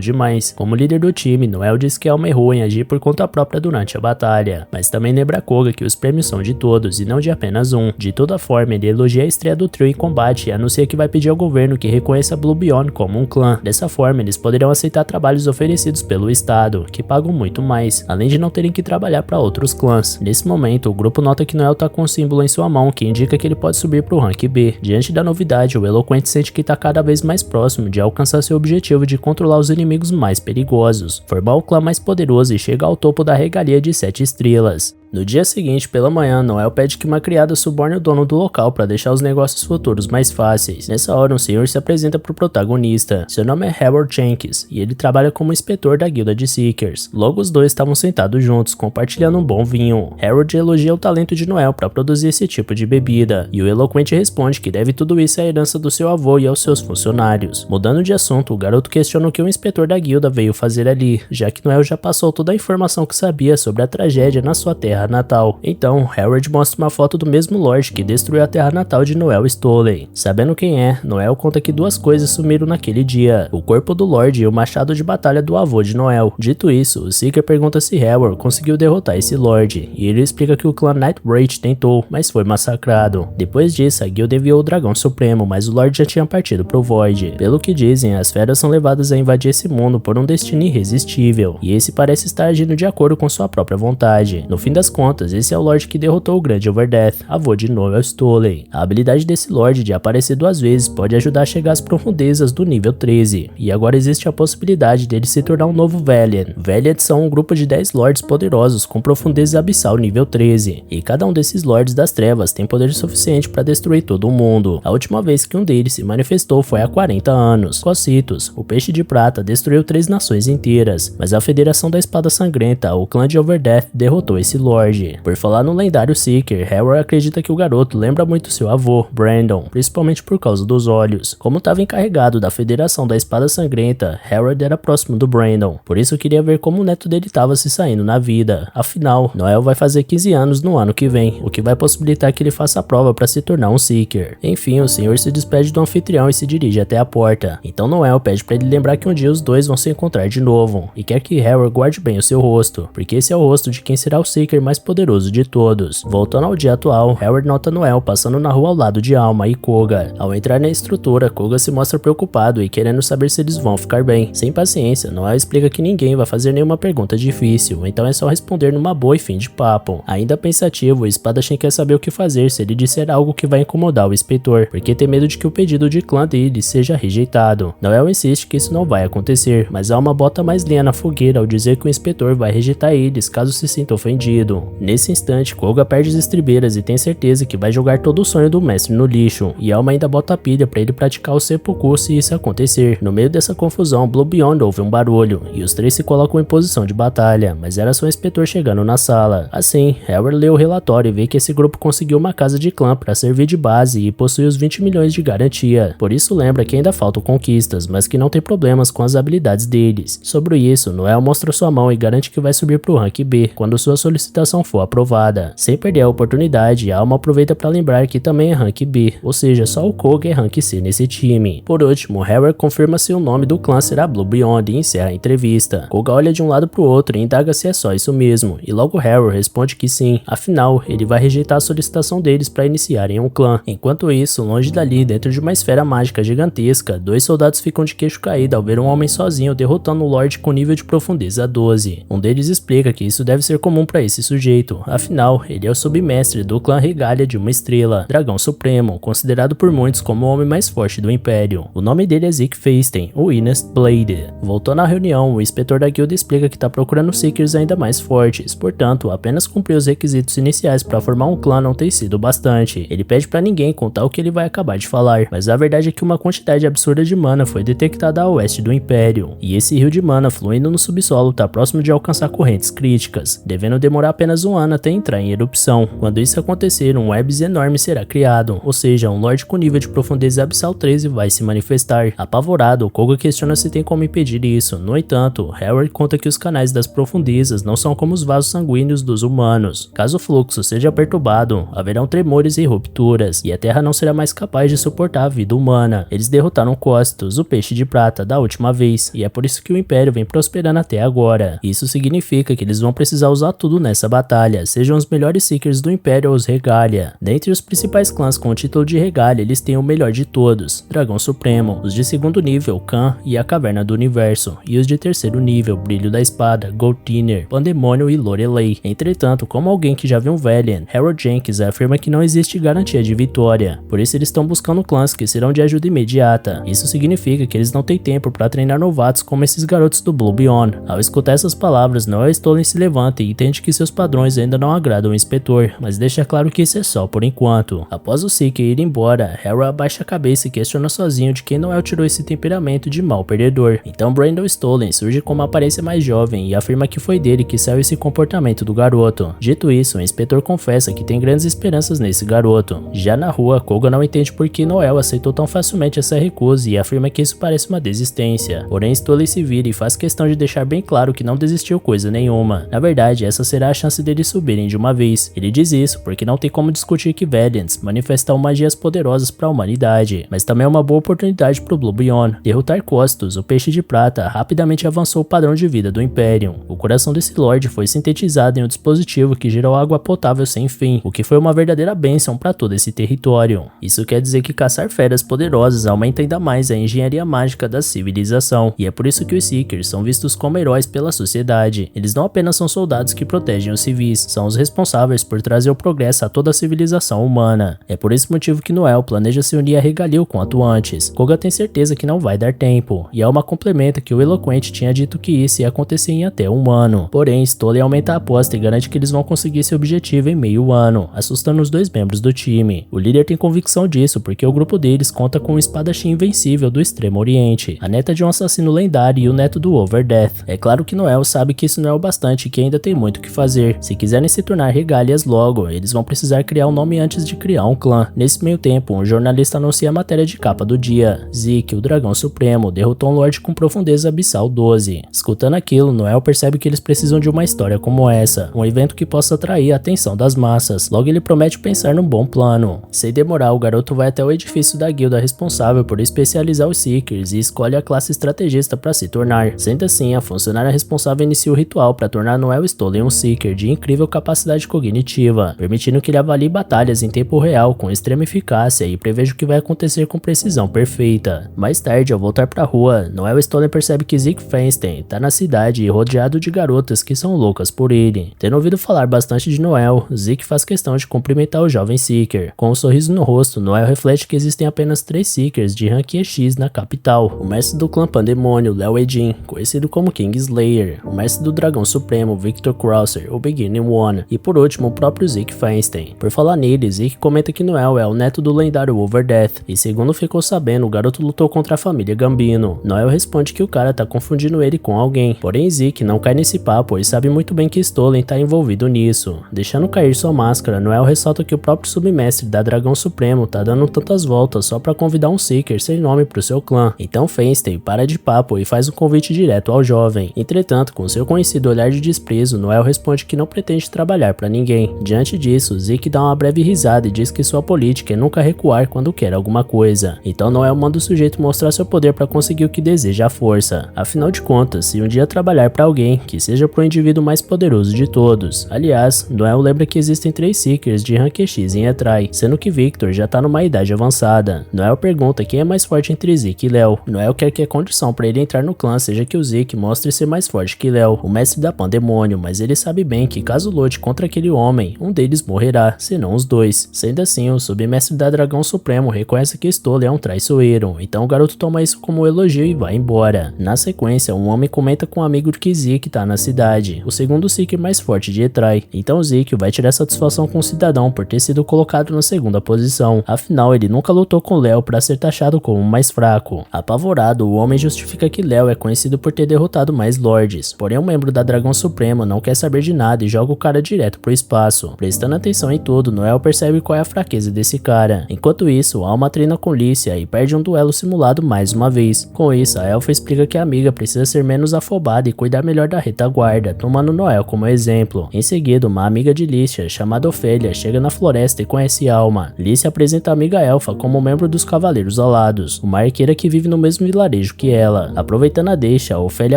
demais. Como líder do time, Noel diz que Alma errou em agir por conta própria durante a batalha, mas também lembra Koga que os prêmios são de todos e não de apenas um. De toda forma, ele elogia a estreia do trio em combate e anuncia que vai pedir ao governo que reconheça Blue Beyond como um clã. Dessa forma, eles poderão aceitar trabalhos oferecidos pelo estado, que pagam muito mais, além de não terem que trabalhar para outros clãs. Nesse momento, o grupo nota que Noel tá com um símbolo em sua mão que indica que ele pode subir pro rank B. Diante da novidade, o eloquente sente que tá cada vez mais próximo de alcançar seu objetivo de controlar os inimigos mais perigosos, formar o clã mais poderoso e chegar ao topo da regalia de 7 estrelas. No dia seguinte, pela manhã, Noel pede que uma criada suborne o dono do local para deixar os negócios futuros mais fáceis. Nessa hora, um senhor se apresenta para o protagonista. Seu nome é Harold Jenkins e ele trabalha como inspetor da guilda de Seekers. Logo, os dois estavam sentados juntos, compartilhando um bom vinho. Harold elogia o talento de Noel para produzir esse tipo de bebida, e o eloquente responde que deve tudo isso à herança do seu avô e aos seus funcionários. Mudando de assunto, o garoto questiona o que o inspetor da guilda veio fazer ali, já que Noel já passou toda a informação que sabia sobre a tragédia na sua terra natal. Então, Harold mostra uma foto do mesmo Lorde que destruiu a terra natal de Noel Stoley. Sabendo quem é, Noel conta que duas coisas sumiram naquele dia: o corpo do Lorde e o machado de batalha do avô de Noel. Dito isso, o Seeker pergunta se Harold conseguiu derrotar esse Lorde, e ele explica que o clã Nightbreach tentou, mas foi massacrado. Depois disso, a guilda enviou o Dragão Supremo, mas o Lorde já tinha partido pro Void. Pelo que dizem, as feras são levadas a invadir esse mundo por um destino irresistível, e esse parece estar agindo de acordo com sua própria vontade. No fim das contas, esse é o Lorde que derrotou o grande Overdeath, avô de Noel Stoley. A habilidade desse Lorde de aparecer 2 vezes pode ajudar a chegar às profundezas do nível 13, e agora existe a possibilidade dele se tornar um novo Valiant. Valiants são um grupo de 10 Lords poderosos com profundeza abissal nível 13, e cada um desses Lords das Trevas tem poder suficiente para destruir todo o mundo. A última vez que um deles se manifestou foi há 40 anos. Cocytus, o Peixe de Prata, destruiu 3 nações inteiras, mas a Federação da Espada Sangrenta, o clã de Overdeath, derrotou esse Lorde. Por falar no lendário Seeker, Harold acredita que o garoto lembra muito seu avô, Brandon, principalmente por causa dos olhos. Como estava encarregado da Federação da Espada Sangrenta, Harold era próximo do Brandon, por isso queria ver como o neto dele estava se saindo na vida. Afinal, Noel vai fazer 15 anos no ano que vem, o que vai possibilitar que ele faça a prova para se tornar um Seeker. Enfim, o senhor se despede do anfitrião e se dirige até a porta. Então Noel pede para ele lembrar que um dia os dois vão se encontrar de novo, e quer que Harold guarde bem o seu rosto, porque esse é o rosto de quem será o Seeker mais poderoso de todos. Voltando ao dia atual, Harold nota Noel passando na rua ao lado de Alma e Koga. Ao entrar na estrutura, Koga se mostra preocupado e querendo saber se eles vão ficar bem. Sem paciência, Noel explica que ninguém vai fazer nenhuma pergunta difícil, então é só responder numa boa e fim de papo. Ainda pensativo, o espadachim quer saber o que fazer se ele disser algo que vai incomodar o inspetor, porque tem medo de que o pedido de clã dele seja rejeitado. Noel insiste que isso não vai acontecer, mas Alma bota mais lenha na fogueira ao dizer que o inspetor vai rejeitar eles caso se sinta ofendido. medo. Nesse instante, Koga perde as estribeiras e tem certeza que vai jogar todo o sonho do mestre no lixo, e Alma ainda bota a pilha pra ele praticar o seppuku se isso acontecer. No meio dessa confusão, Blue Beyond ouve um barulho, e os três se colocam em posição de batalha, mas era só o inspetor chegando na sala. Assim, Harry lê o relatório e vê que esse grupo conseguiu uma casa de clã pra servir de base e possui os 20 milhões de garantia. Por isso lembra que ainda faltam conquistas, mas que não tem problemas com as habilidades deles. Sobre isso, Noel mostra sua mão e garante que vai subir pro rank B, quando sua solicitação for aprovada. Sem perder a oportunidade, a Alma aproveita para lembrar que também é rank B, ou seja, só o Koga é rank C nesse time. Por último, Harry confirma se o nome do clã será Blue Beyond e encerra a entrevista. Koga olha de um lado pro outro e indaga se é só isso mesmo, e logo Harry responde que sim, afinal, ele vai rejeitar a solicitação deles para iniciarem um clã. Enquanto isso, longe dali, dentro de uma esfera mágica gigantesca, dois soldados ficam de queixo caído ao ver um homem sozinho derrotando um Lorde com nível de profundeza 12. Um deles explica que isso deve ser comum para esse sujeito, afinal, ele é o submestre do clã Regalia de uma estrela, Dragão Supremo, considerado por muitos como o homem mais forte do Império. O nome dele é Zeke Feisten, o Inest Blade. Voltando à reunião, o inspetor da guilda explica que está procurando Seekers ainda mais fortes, portanto, apenas cumprir os requisitos iniciais para formar um clã não tem sido bastante. Ele pede para ninguém contar o que ele vai acabar de falar, mas a verdade é que uma quantidade absurda de mana foi detectada a oeste do Império, e esse rio de mana fluindo no subsolo está próximo de alcançar correntes críticas, devendo demorar apenas um ano até entrar em erupção. Quando isso acontecer, um Webs enorme será criado, ou seja, um Lorde com nível de profundeza abissal 13 vai se manifestar. Apavorado, Koga questiona se tem como impedir isso. No entanto, Harry conta que os canais das profundezas não são como os vasos sanguíneos dos humanos. Caso o fluxo seja perturbado, haverão tremores e rupturas, e a Terra não será mais capaz de suportar a vida humana. Eles derrotaram Costos, o peixe de prata, da última vez, e é por isso que o Império vem prosperando até agora. Isso significa que eles vão precisar usar tudo nessa batalha, sejam os melhores Seekers do Império ou os Regalia. Dentre os principais clãs com o título de Regalia, eles têm o melhor de todos, Dragão Supremo, os de segundo nível, Khan e a Caverna do Universo, e os de terceiro nível, Brilho da Espada, Goldtiner, Pandemônio e Lorelei. Entretanto, como alguém que já viu um Valiant, Harold Jenkins afirma que não existe garantia de vitória, por isso eles estão buscando clãs que serão de ajuda imediata. Isso significa que eles não têm tempo para treinar novatos como esses garotos do Blue Beyond. Ao escutar essas palavras, Noel Stolen se levanta e entende que seus padrões ainda não agradam o inspetor, mas deixa claro que isso é só por enquanto. Após o Seeker ir embora, Harry abaixa a cabeça e questiona sozinho de quem Noel tirou esse temperamento de mau perdedor. Então Brandon Stolen surge com uma aparência mais jovem e afirma que foi dele que saiu esse comportamento do garoto. Dito isso, o inspetor confessa que tem grandes esperanças nesse garoto. Já na rua, Koga não entende por que Noel aceitou tão facilmente essa recusa e afirma que isso parece uma desistência. Porém, Stolen se vira e faz questão de deixar bem claro que não desistiu coisa nenhuma. Na verdade, essa será a chance deles subirem de uma vez. Ele diz isso porque não tem como discutir que Valiants manifestam magias poderosas para a humanidade, mas também é uma boa oportunidade para o Blue Beyond. Derrotar Costos, o peixe de prata, rapidamente avançou o padrão de vida do Império. O coração desse Lorde foi sintetizado em um dispositivo que gerou água potável sem fim, o que foi uma verdadeira bênção para todo esse território. Isso quer dizer que caçar feras poderosas aumenta ainda mais a engenharia mágica da civilização, e é por isso que os Seekers são vistos como heróis pela sociedade. Eles não apenas são soldados que protegem os civis, são os responsáveis por trazer o progresso a toda a civilização humana. É por esse motivo que Noel planeja se unir a Regalia o quanto antes. Koga tem certeza que não vai dar tempo, e Alma complementa que o Eloquente tinha dito que isso ia acontecer em até um ano. Porém, Stolen aumenta a aposta e garante que eles vão conseguir esse objetivo em meio ano, assustando os dois membros do time. O líder tem convicção disso porque o grupo deles conta com um espadachim invencível do Extremo Oriente, a neta de um assassino lendário e o neto do Overdeath. É claro que Noel sabe que isso não é o bastante e que ainda tem muito o que fazer. Se quiserem se tornar Regalias logo, eles vão precisar criar um nome antes de criar um clã. Nesse meio tempo, um jornalista anuncia a matéria de capa do dia. Zeke, o Dragão Supremo, derrotou um Lorde com profundeza abissal 12. Escutando aquilo, Noel percebe que eles precisam de uma história como essa, um evento que possa atrair a atenção das massas. Logo ele promete pensar num bom plano. Sem demorar, o garoto vai até o edifício da guilda responsável por especializar os Seekers e escolhe a classe estrategista para se tornar. Sendo assim, a funcionária responsável inicia o ritual para tornar Noel Stolen um Seeker de incrível capacidade cognitiva, permitindo que ele avalie batalhas em tempo real com extrema eficácia e preveja o que vai acontecer com precisão perfeita. Mais tarde, ao voltar para a rua, Noel Stolen percebe que Zeke Feinstein está na cidade e rodeado de garotas que são loucas por ele. Tendo ouvido falar bastante de Noel, Zeke faz questão de cumprimentar o jovem Seeker. Com um sorriso no rosto, Noel reflete que existem apenas 3 Seekers de rank EX na capital: o mestre do clã Pandemônio, Léo Edin, conhecido como Kingslayer, o mestre do Dragão Supremo, Victor Crosser, o Beginning One, e por último o próprio Zeke Feinstein. Por falar nele, Zeke comenta que Noel é o neto do lendário Overdeath, e segundo ficou sabendo, o garoto lutou contra a família Gambino. Noel responde que o cara tá confundindo ele com alguém, porém Zeke não cai nesse papo e sabe muito bem que Stolen tá envolvido nisso. Deixando cair sua máscara, Noel ressalta que o próprio submestre da Dragão Supremo tá dando tantas voltas só pra convidar um Seeker sem nome pro seu clã. Então Feinstein para de papo e faz um convite direto ao jovem. Entretanto, com seu conhecido olhar de desprezo, Noel responde que não pretende trabalhar pra ninguém. Diante disso, Zeke dá uma breve risada e diz que sua política é nunca recuar quando quer alguma coisa. Então Noel manda o sujeito mostrar seu poder pra conseguir o que deseja à força. Afinal de contas, se um dia trabalhar pra alguém, que seja pro indivíduo mais poderoso de todos. Aliás, Noel lembra que existem 3 Seekers de rank X em Etrai, sendo que Victor já tá numa idade avançada. Noel pergunta quem é mais forte entre Zeke e Léo. Noel quer que a condição pra ele entrar no clã seja que o Zeke mostre ser mais forte que Léo, o mestre da Pandemônio, mas ele sabe bem que caso lute contra aquele homem, um deles morrerá, senão os dois. Sendo assim, o submestre da Dragão Supremo reconhece que Stolen é um traiçoeiro, então o garoto toma isso como um elogio e vai embora. Na sequência, um homem comenta com um amigo que Zeke tá na cidade, o segundo Seeker mais forte de Etrai. Então Zeke vai tirar satisfação com o cidadão por ter sido colocado na segunda posição, afinal ele nunca lutou com Léo para ser taxado como o mais fraco. Apavorado, o homem justifica que Léo é conhecido por ter derrotado mais lords, porém um membro da Dragão Suprema não quer saber de nada e joga o cara direto pro espaço. Prestando atenção em tudo, Noel percebe qual é a fraqueza desse cara. Enquanto isso, Alma treina com Lícia e perde um duelo simulado mais uma vez. Com isso, a Elfa explica que a amiga precisa ser menos afobada e cuidar melhor da retaguarda, tomando Noel como exemplo. Em seguida, uma amiga de Lícia, chamada Ofélia, chega na floresta e conhece Alma. Lícia apresenta a amiga Elfa como membro dos Cavaleiros Alados, uma arqueira que vive no mesmo vilarejo que ela. Aproveitando a deixa, Ofélia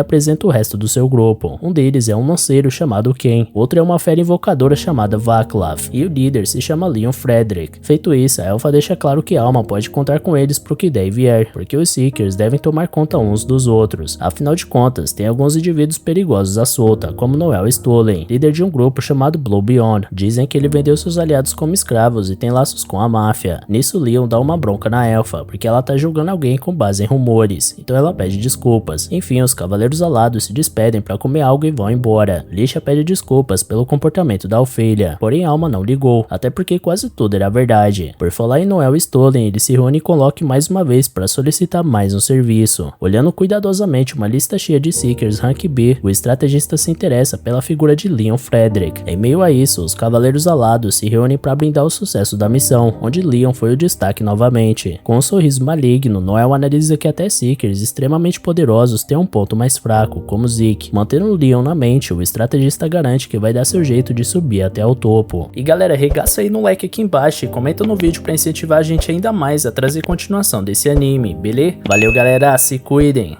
apresenta o resto do seu grupo. Um deles é um lanceiro chamado Ken, outro é uma fera invocadora chamada Vaclav, e o líder se chama Leon Frederick. Feito isso, a Elfa deixa claro que Alma pode contar com eles pro que der e vier, porque os Seekers devem tomar conta uns dos outros. Afinal de contas, tem alguns indivíduos perigosos à solta, como Noel Stolen, líder de um grupo chamado Blue Beyond. Dizem que ele vendeu seus aliados como escravos e tem laços com a máfia. Nisso, Leon dá uma bronca na Elfa, porque ela tá julgando alguém com base em rumores, então ela pede desculpas. Enfim, os Cavaleiros Alados se despedem pra comer algo e vão embora. Lícia pede desculpas pelo comportamento da Ofélia, porém Alma não ligou, até porque quase tudo era verdade. Por falar em Noel Stolen, ele se reúne com Loki mais uma vez para solicitar mais um serviço. Olhando cuidadosamente uma lista cheia de Seekers Rank B, o estrategista se interessa pela figura de Leon Frederick. Em meio a isso, os Cavaleiros Alados se reúnem para brindar o sucesso da missão, onde Leon foi o destaque novamente. Com um sorriso maligno, Noel analisa que até Seekers extremamente poderosos têm um ponto mais fraco, como Zeke. Mantendo Leon na mente, o estrategista garante que vai dar seu jeito de subir até o topo. E galera, regaça aí no like aqui embaixo e comenta no vídeo para incentivar a gente ainda mais a trazer continuação desse anime, beleza? Valeu galera, se cuidem!